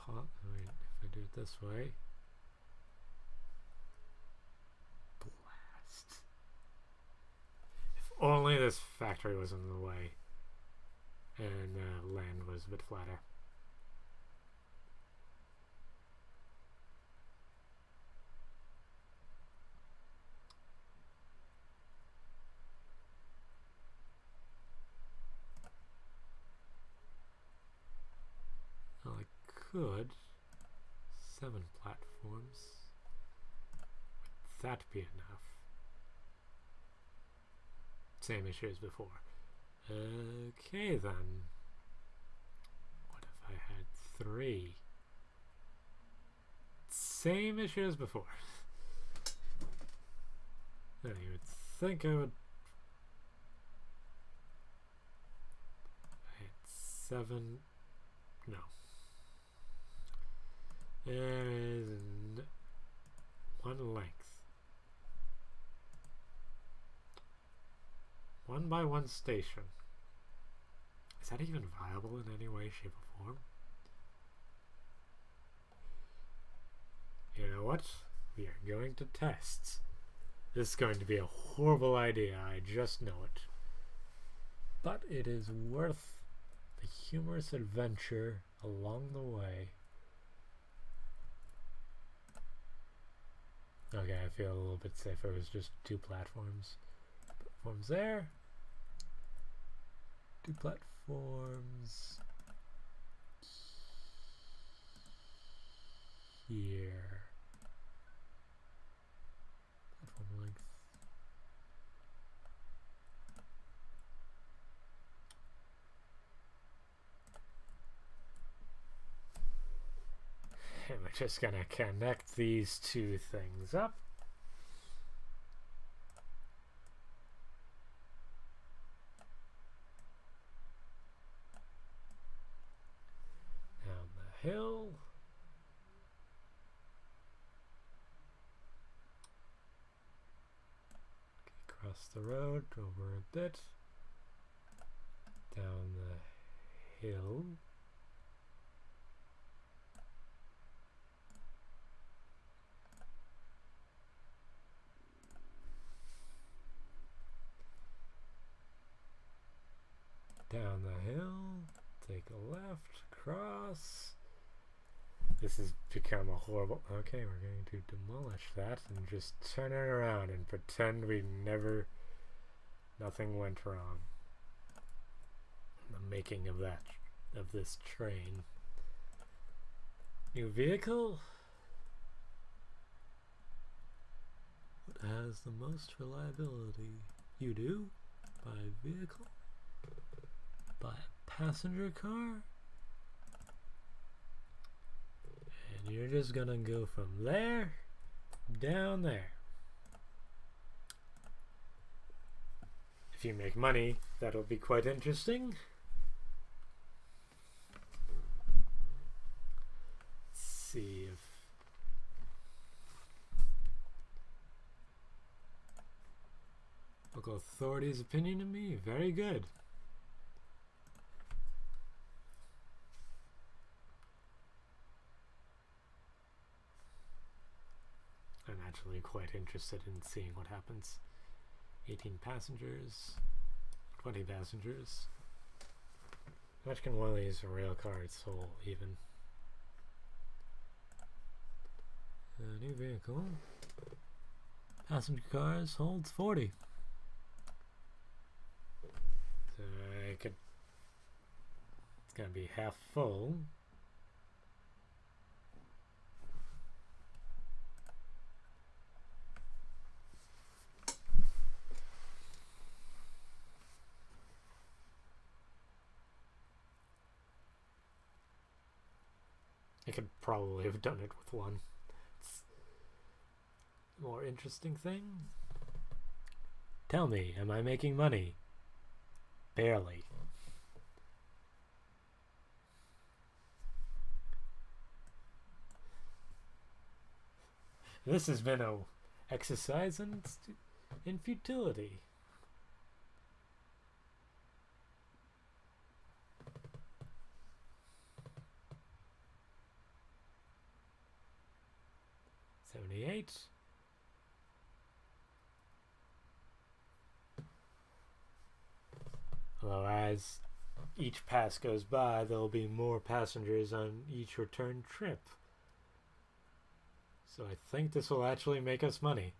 Wait, if I do it this way. Blast. If only this factory was in the way and land was a bit flatter. Well, I could 7 platforms. Would that be enough? Same issue as before. Okay then. What if I had 3? Same issue as before. Then you would think I would. I had 7. No. There is 1 length. 1 by 1 station. Is that even viable in any way, shape, or form? You know what? We are going to test. This is going to be a horrible idea, I just know it. But it is worth the humorous adventure along the way. Okay, I feel a little bit safer. It was just 2 platforms. Platforms there. 2 platforms here. Platform length. And we're just gonna connect these 2 things up. Down the hill. Across the road, over a bit. Down the hill. Down the hill, take a left, cross. This has become a horrible. Okay, we're going to demolish that and just turn it around and pretend we never. Nothing went wrong. The making of this train. New vehicle? What has the most reliability? You do? Buy vehicle? Buy a passenger car? And you're just gonna go from there down there. If you make money, that'll be quite interesting. Let's see if local authorities' opinion of me, very good. I'm actually quite interested in seeing what happens. 18 passengers, 20 passengers. How much can one of these rail cars hold even? A new vehicle. Passenger cars holds 40. So I could. It's gonna be half full. could probably have done it with one. It's a more interesting thing. Tell me, am I making money? Barely. This has been a exercise in futility. $78. Although as each pass goes by, there'll be more passengers on each return trip. So I think this will actually make us money.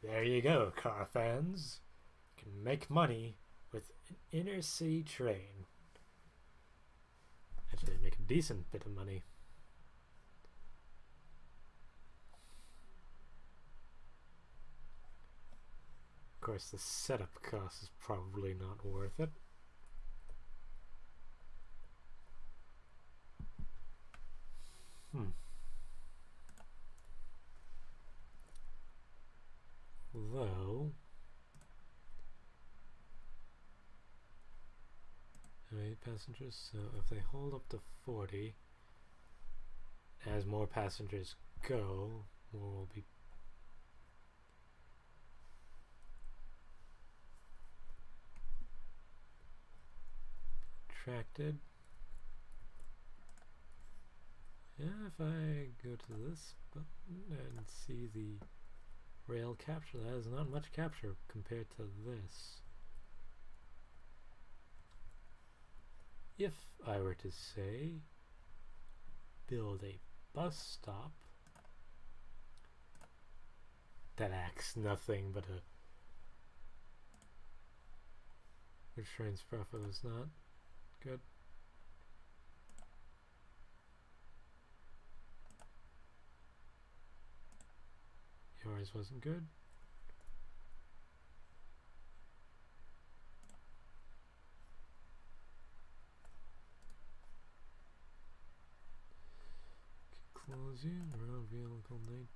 There you go, car fans. You can make money with an inner city train. Actually, make a decent bit of money. Of course, the setup cost is probably not worth it. Though, how many passengers? So if they hold up to 40, as more passengers go, more will be attracted. Yeah, if I go to this button and see the rail capture, that is not much capture compared to this. If I were to say build a bus stop that acts nothing but a which train's profit is not good. Yours wasn't good. Close you, road vehicle 19.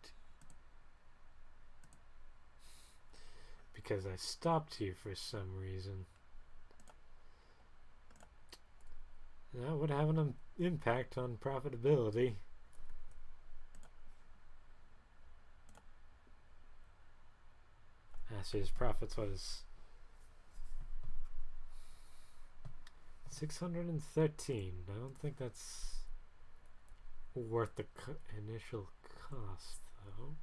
Because I stopped you for some reason. That would have an impact on profitability. Last year's profits was 613. I don't think that's worth the initial cost, though.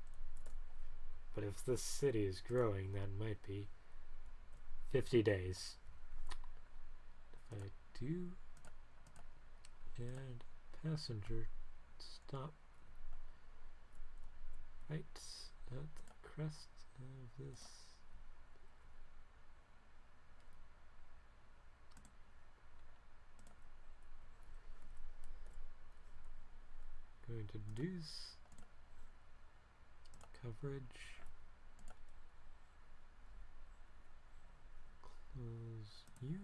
But if this city is growing, that might be 50 days. If I do add passenger stop right at the crest of this. Going to reduce coverage, close you,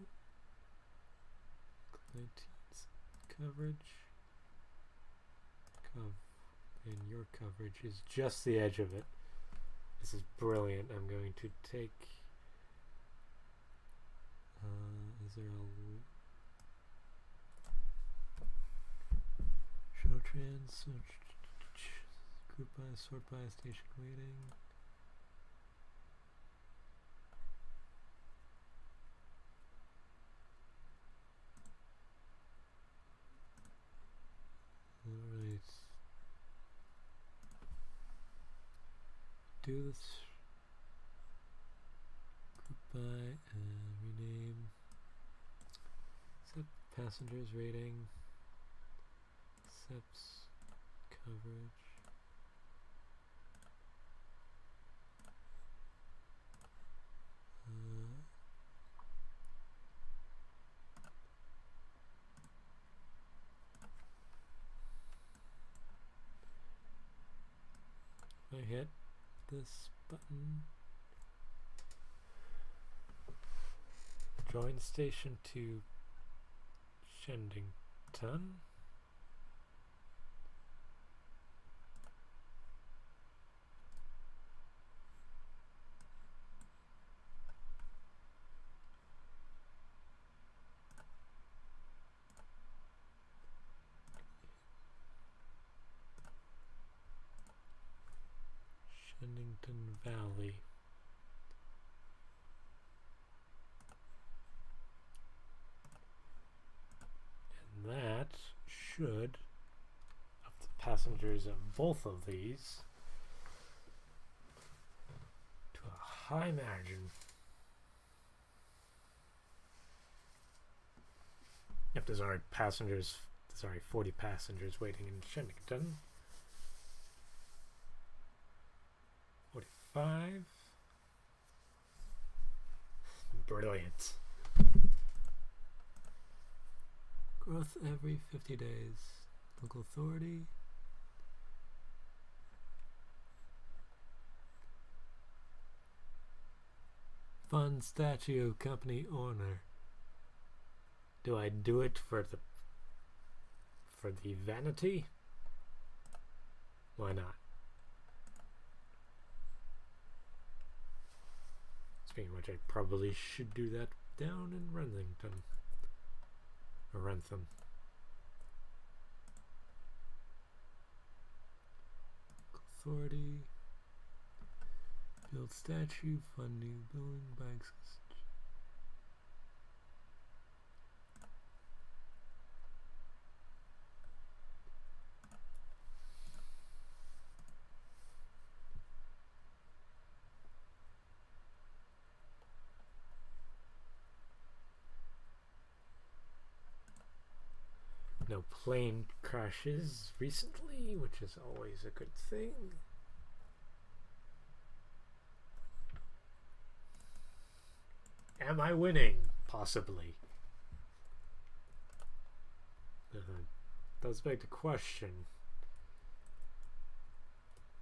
19 coverage, and your coverage is just the edge of it. This is brilliant. I'm going to take is there a show trans group by sort by station waiting? Alright. Do this group by and rename set passengers rating, SEPs coverage. I hit this button, join station to Shendington. Shendington Valley. And that should, of the passengers of both of these, to a high margin. If there's already 40 passengers waiting in Shendington. 45. Brilliant. Growth every 50 days. Local authority. Fund statue company owner. Do I do it for the vanity? Why not? Speaking of which, I probably should do that down in Renthington. Or Rentham. Authority. Build statue, fund new building, banks. No plane crashes recently, which is always a good thing. Am I winning? Possibly. Does beg the question.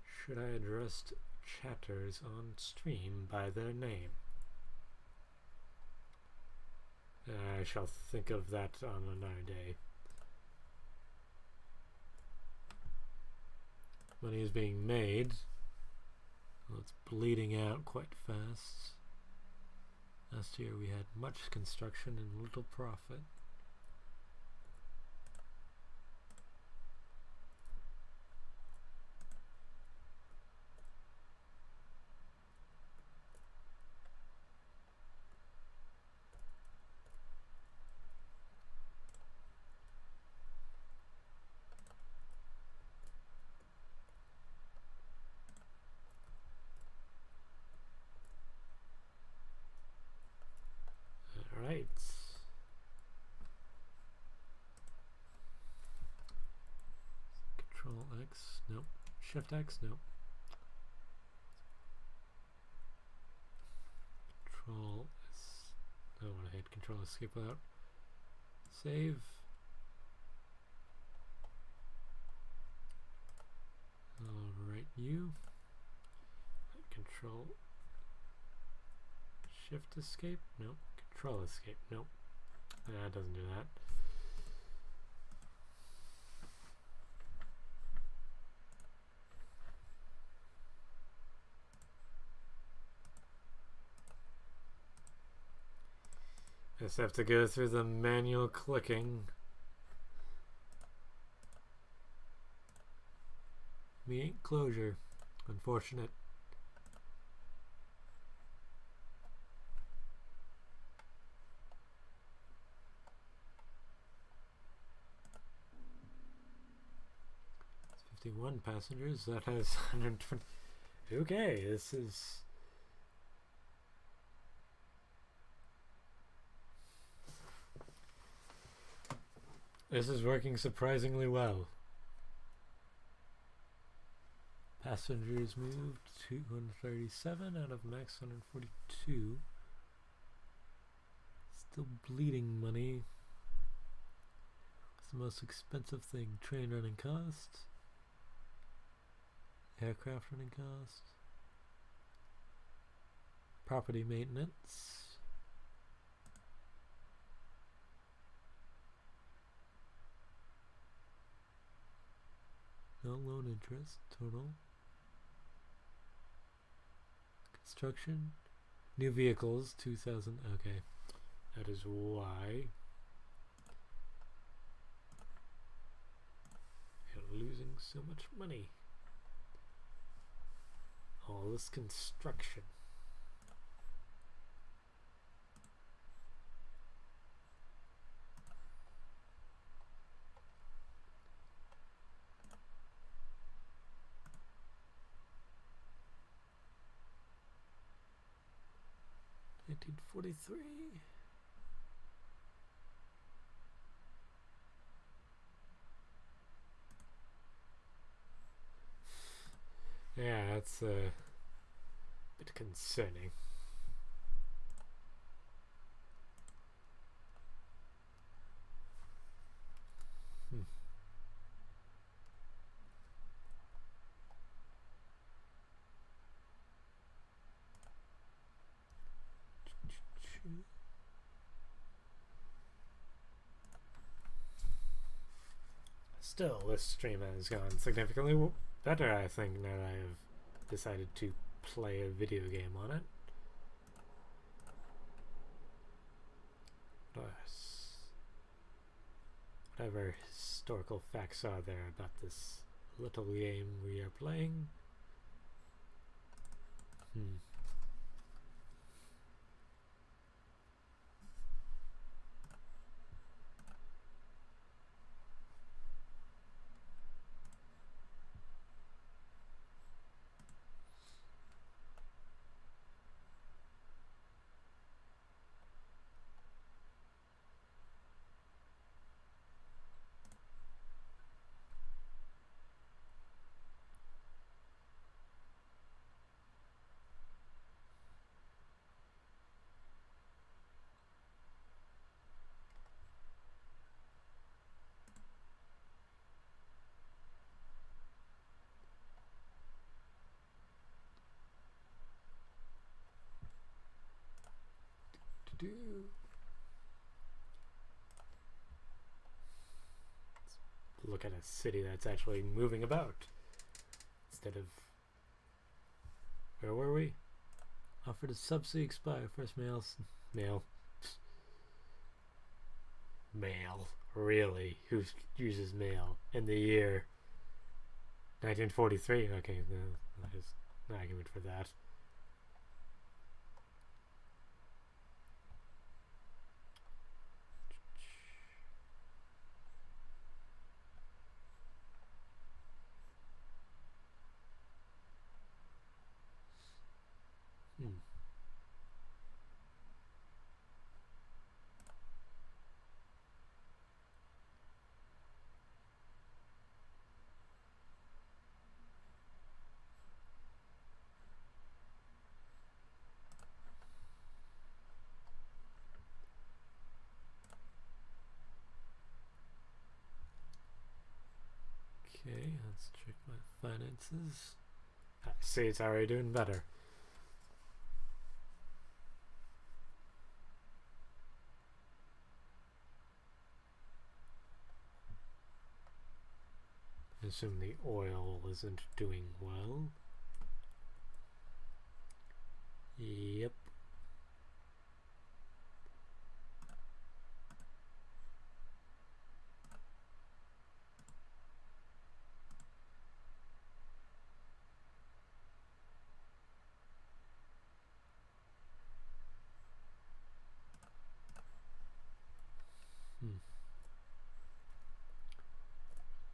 Should I address chatters on stream by their name? I shall think of that on another day. Money is being made. Well, it's bleeding out quite fast. Last year we had much construction and little profit. Alright. Control X, nope. Shift X, nope. Control S, I don't want to hit Control Escape without. Save. Alright, you. Control Shift Escape, nope. Control Escape, nope. Nah, it doesn't do that. Just have to go through the manual clicking. Me ain't closure. Unfortunate. It's 51 passengers. That has 120. Okay, this is. This is working surprisingly well. Passengers moved 237 out of max 142. Still bleeding money. What's the most expensive thing? Train running costs, aircraft running costs, property maintenance. No loan interest. Total. Construction. New vehicles. 2,000. Okay. That is why you're losing so much money. All this construction. $1943. Yeah, that's a bit concerning. Still, this stream has gone significantly better, I think, now that I have decided to play a video game on it. Whatever historical facts are there about this little game we are playing. Let's look at a city that's actually moving about instead of, where were we? Offered a subsidy expire. First mail. Really? Who uses mail in the year 1943? Okay, no, there's an argument for that. Okay, let's check my finances. I see, it's already doing better. I assume the oil isn't doing well. Yep.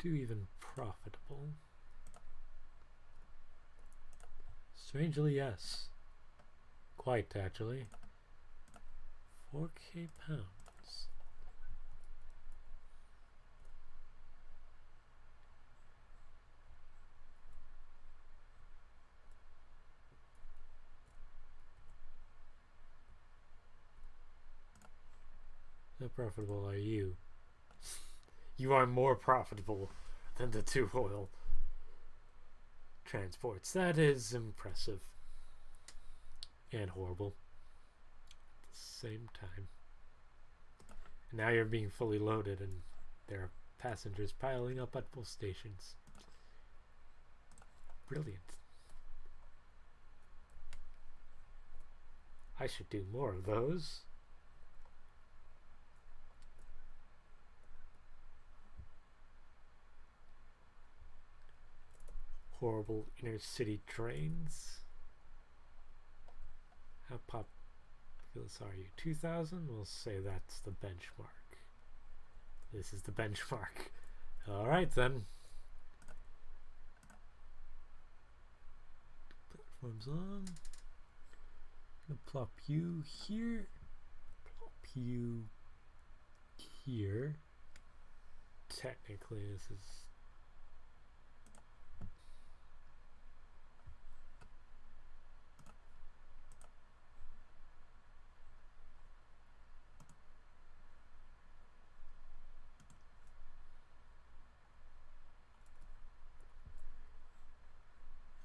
Do even profitable? Strangely, yes. Quite, actually. 4K pounds. How profitable are you? You are more profitable than the two oil transports. That is impressive. And horrible at the same time. Now you're being fully loaded and there are passengers piling up at both stations. Brilliant. I should do more of those. Horrible inner city trains. How populous are you? 2,000? We'll say that's the benchmark. This is the benchmark. Alright then. Platforms on. Gonna plop you here. Plop you here. Technically this is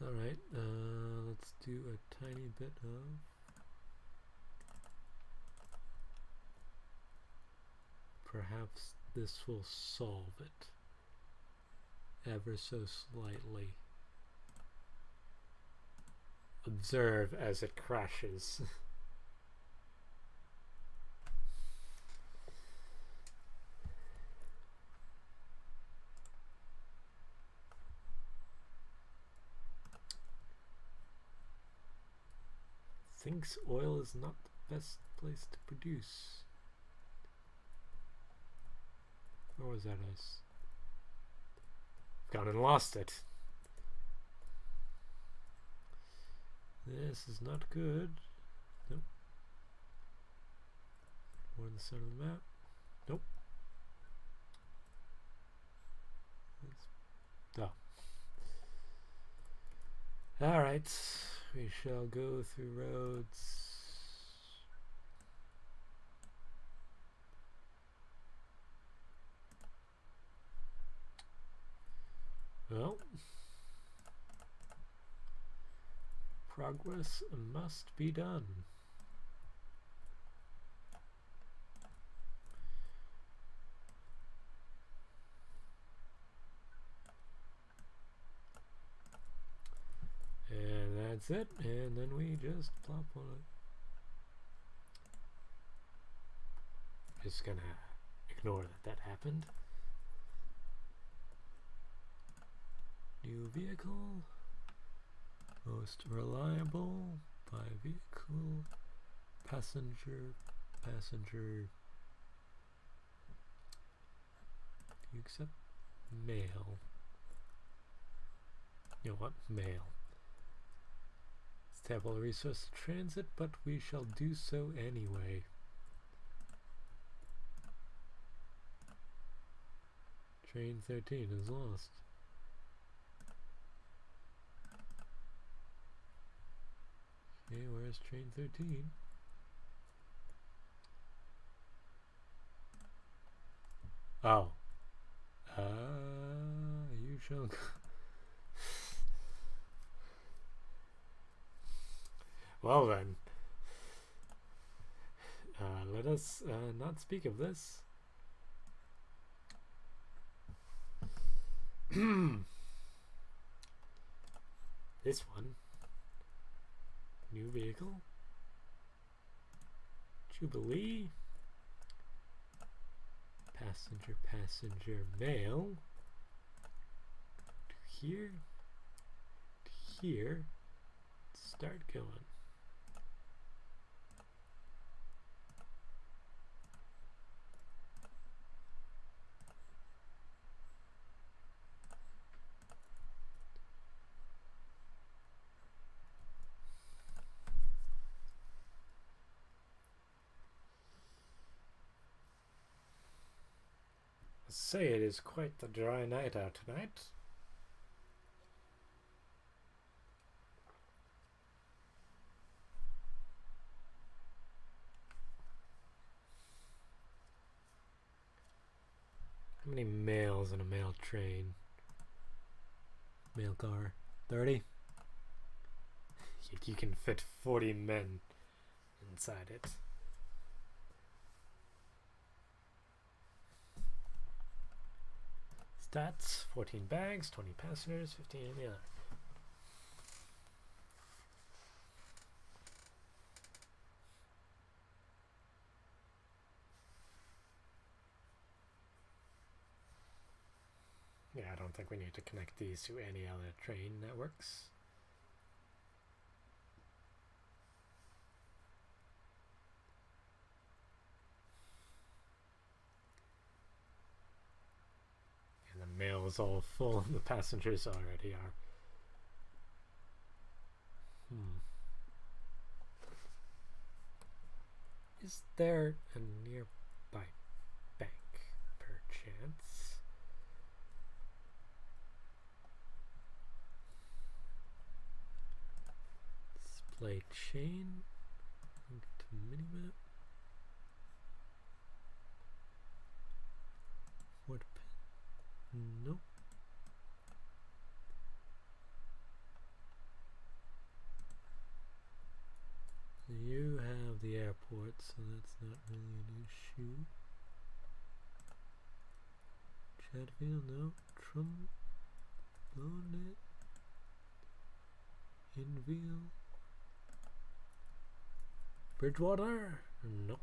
alright, let's do a tiny bit of perhaps this will solve it ever so slightly. Observe as it crashes. Thinks oil is not the best place to produce. Or was that us? Gone and lost it. This is not good. Nope. More in the center of the map. Nope. Oh. Alright. We shall go through roads. Well, progress must be done. And that's it, and then we just plop on it. Just gonna ignore that happened. New vehicle, most reliable, by vehicle, passenger. Do you accept mail? You know what? Mail. Let's tap all the resource transit, but we shall do so anyway. Train 13 is lost. Okay, where's train 13? Oh. You shall go. Well then. Let us not speak of this. This one. New vehicle. Jubilee. Passenger mail. To here. To here. Start going. Say it is quite the dry night out tonight. How many mails in a mail train? Mail car. 30? You can fit 40 men inside it. Stats, 14 bags, 20 passengers, 15 in the other. Yeah, I don't think we need to connect these to any other train networks. And the mail is all full and the passengers already are. Is there a nearby bank, perchance? Display chain. Link to minimap. What pin? Nope. You have the airport, so that's not really an issue. Chatfield, no. Trombone. Inville. Bridgewater? Nope.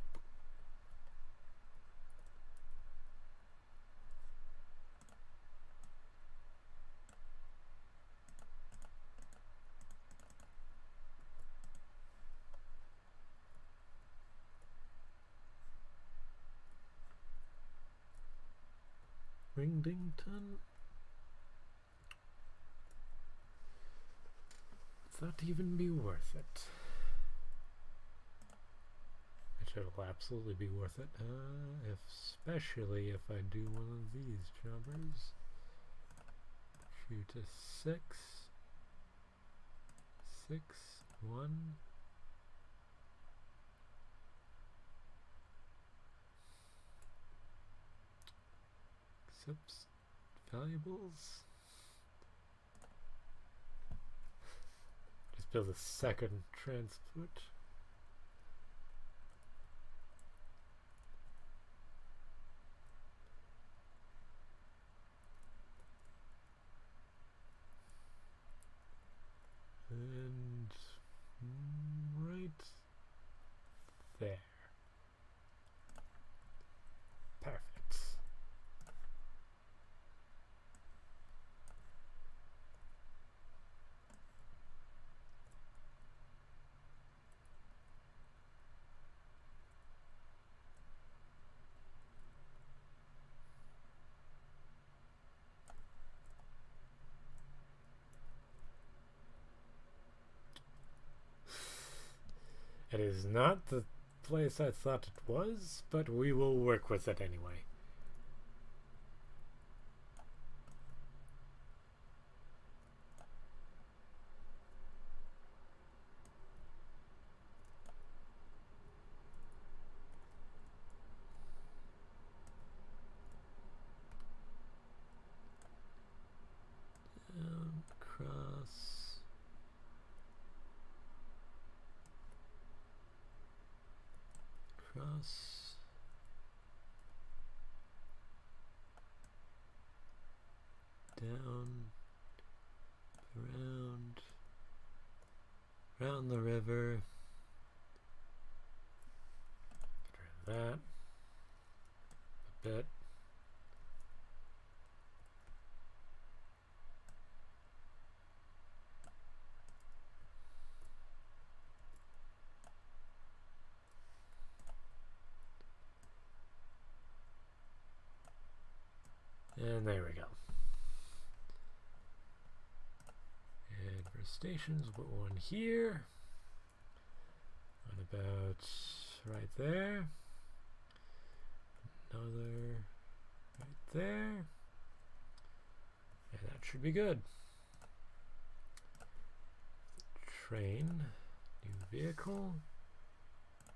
Ringdington? Would that even be worth it? It will absolutely be worth it, especially if I do one of these jobbers. Shoot to 6, 6, 1. Accepts valuables. Just build a second transport. And right there. Perfect. It is not the place I thought it was, but we will work with it anyway. Down, cross. Cross. Down. Around the river. Get rid of that. A bit. And there we go. And for stations, we'll put one here. One about right there. Another right there. And that should be good. Train, new vehicle.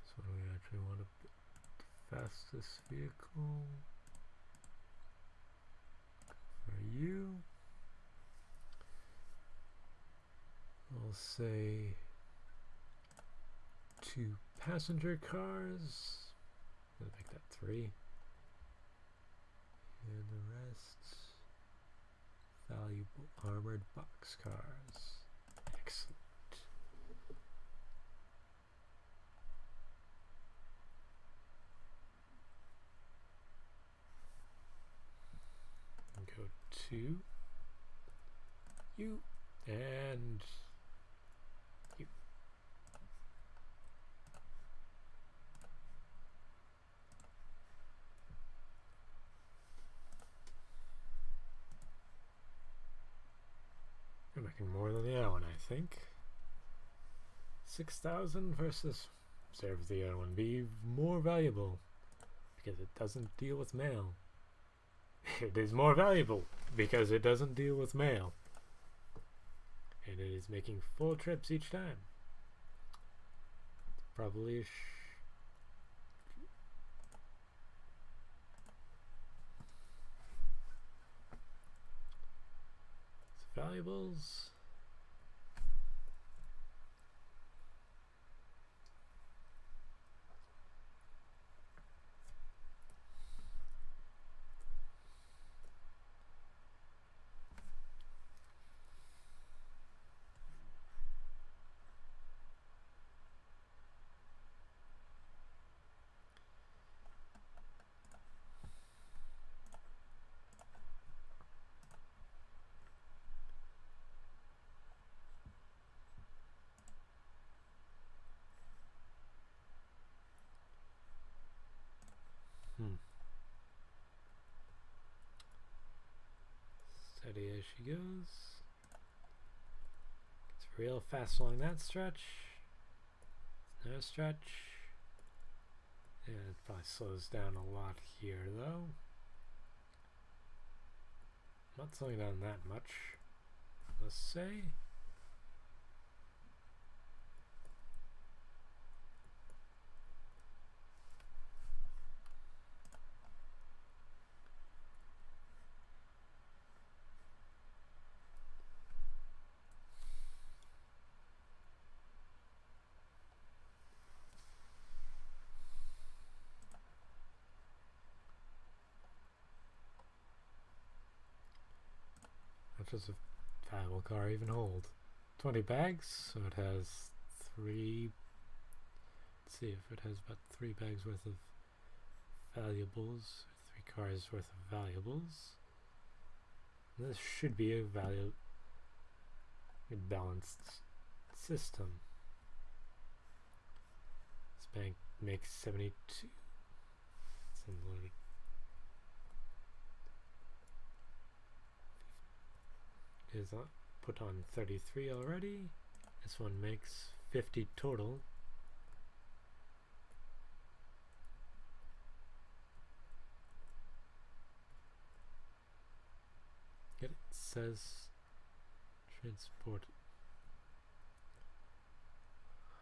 So we actually want to put the fastest vehicle for you. I'll say 2 passenger cars. I'll make that 3. And the rest valuable armored boxcars. Excellent. And go to you and you. We're making more than the other one, I think. 6,000 versus serves the other one be more valuable because it doesn't deal with mail. It is more valuable because it doesn't deal with mail. And it is making full trips each time. It's probably it's valuables. Steady as she goes. It's real fast along that stretch. No stretch. And it probably slows down a lot here though. Not slowing down that much, let's say. How does a valuable car even hold? 20 bags, so it has 3. Let's see if it has about 3 bags worth of valuables, 3 cars worth of valuables. This should be a balanced system. This bank makes 72. It's unloaded. Is put on 33 already. This one makes 50 total. It says transport.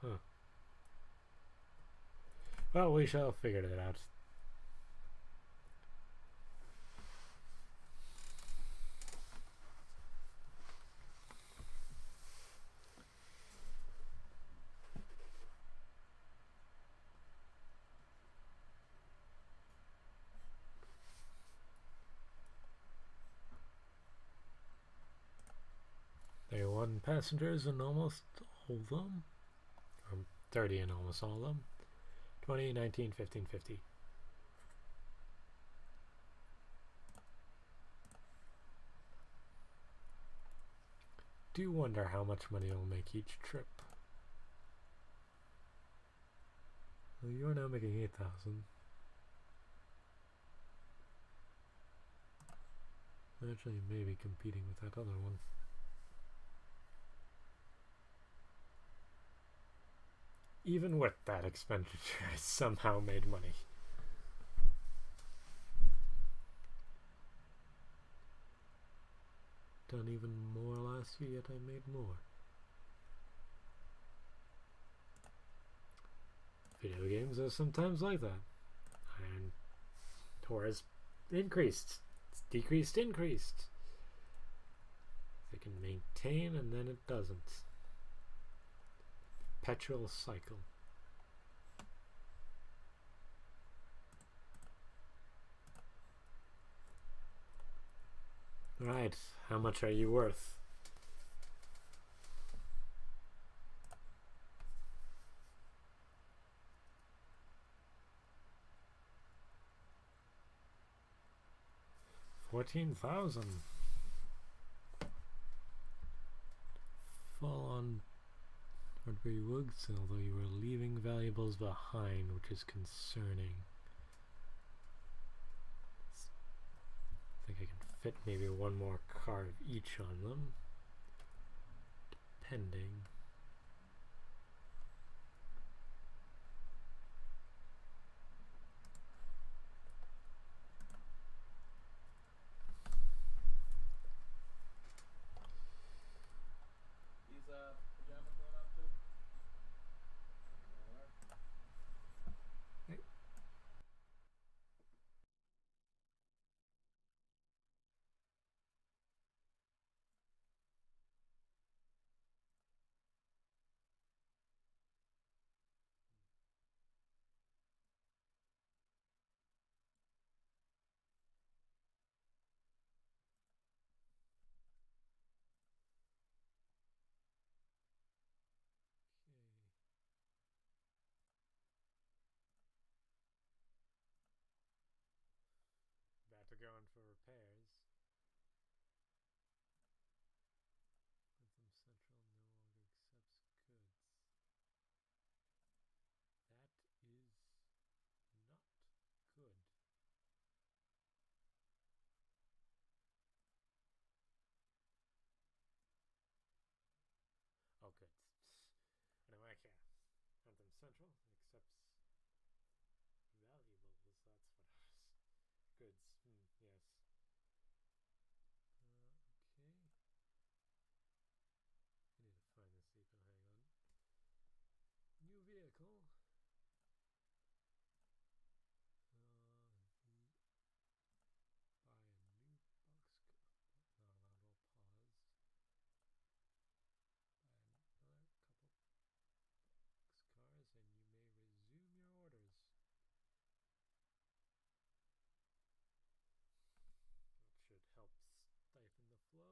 Huh. Well, we shall figure that out. There are 1 passengers in almost all of them. 30 in almost all of them. 20, 19, 15, 50. Do wonder how much money it'll make each trip. Well, you're now making 8,000. Actually, maybe competing with that other one. Even with that expenditure, I somehow made money. Done even more last year, yet I made more. Video games are sometimes like that. And Torres increased. It's decreased, increased. They can maintain and then it doesn't. Perpetual cycle. Right, how much are you worth? $14,000. fall on Woodbury Woods, although you were leaving valuables behind, which is concerning. I think I can fit maybe one more car of each on them, depending. These pajamas going up too? Hey. Okay. About to go in for repairs. Anthem Central no longer accepts goods. That is not good. Oh, good. Anyway, yeah. Anthem Central accepts valuables. That's what it was. Goods. Yes. Okay. I need to find this depot. Hang on. New vehicle. Buy a new boxcar. Not allowed or paused. Buy another couple boxcars and you may resume your orders. That should help stifle the flow.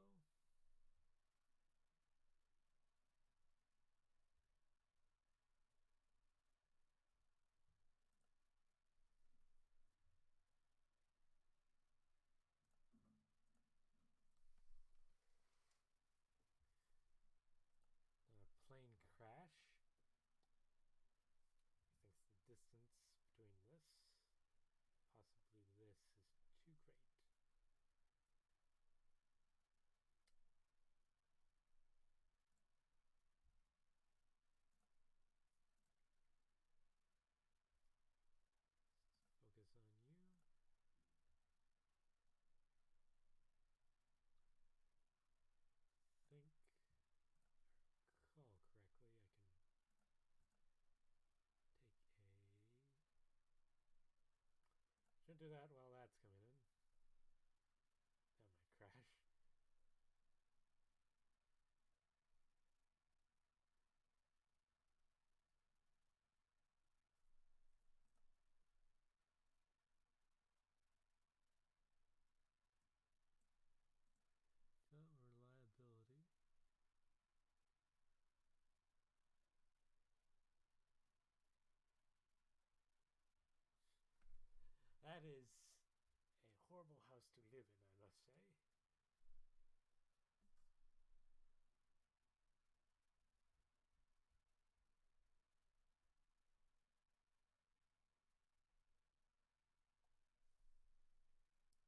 Plane crash. He thinks the distance between this, possibly this, is too great. Focus on you. I think, if I recall correctly, I can take a... Shouldn't do that while that's coming in. That might crash. Reliability. That is a horrible house to live in, I must say.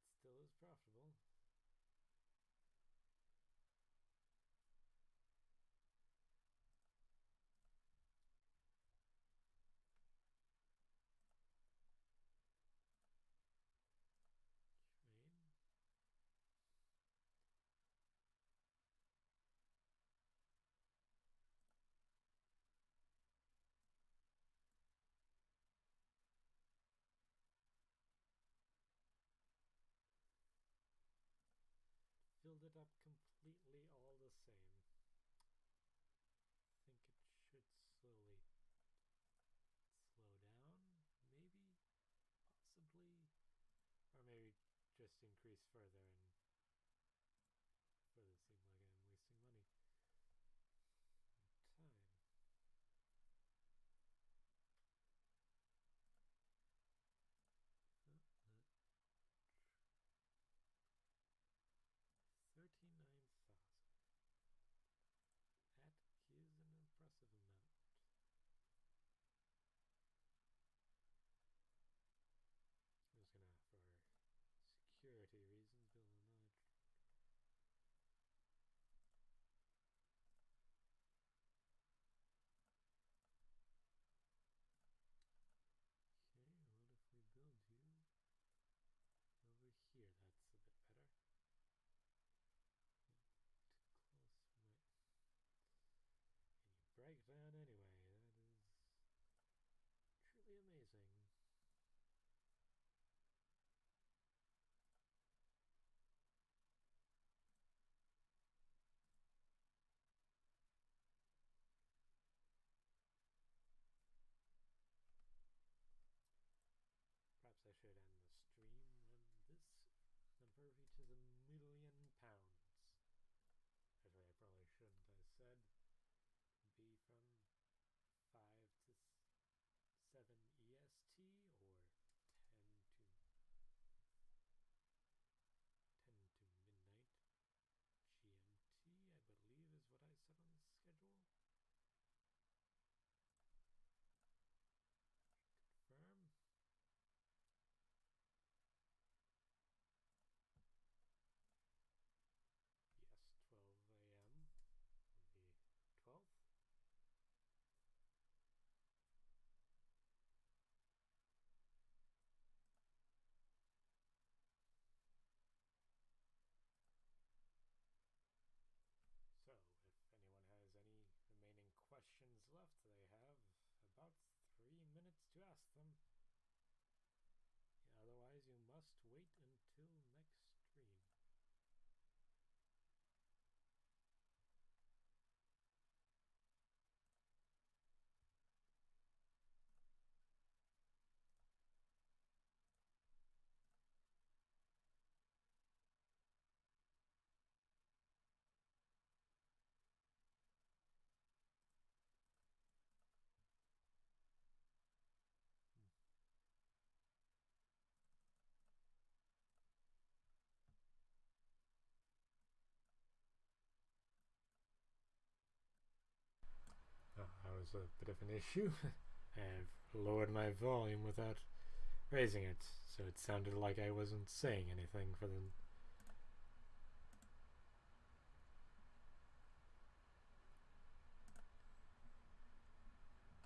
It still is profitable. Train. Filled it up completely all the same. I think it should slowly slow down, maybe, possibly, or maybe just increase further and further seem like I'm wasting money and time. Oh, 39,000. past them. Yeah, otherwise, you must wait until next stream. Oh, that was a bit of an issue. I've lowered my volume without raising it, so it sounded like I wasn't saying anything for them.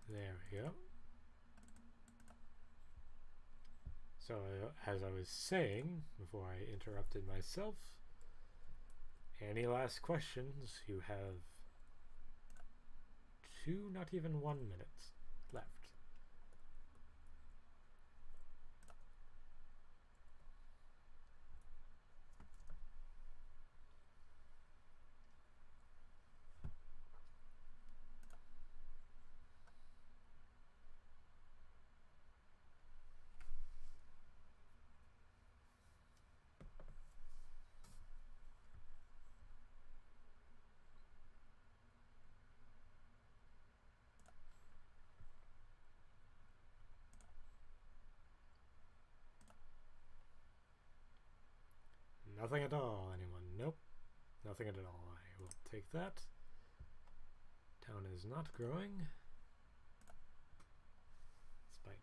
There we go. So, as I was saying, before I interrupted myself, any last questions? You have 2, not even 1 minute left. Nothing at all, anyone? Nope. Nothing at all. I will take that. Town is not growing. Despite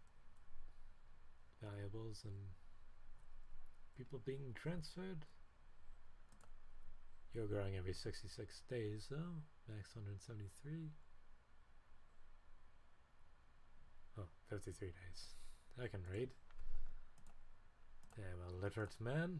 valuables and people being transferred. You're growing every 66 days, though. Max 173. Oh, 53 days. I can read. I'm a literate man.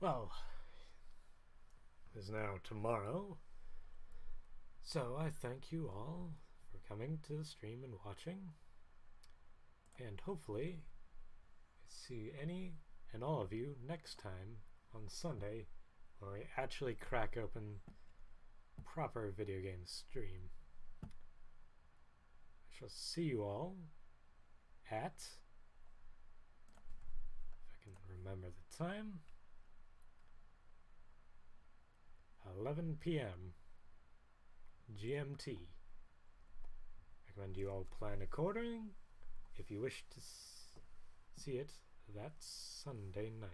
Well, it is now tomorrow, so I thank you all for coming to the stream and watching, and hopefully see any and all of you next time on Sunday when we actually crack open proper video game stream. I shall see you all at, if I can remember the time, 11 p.m. GMT. Recommend you all plan accordingly if you wish to see it that Sunday night.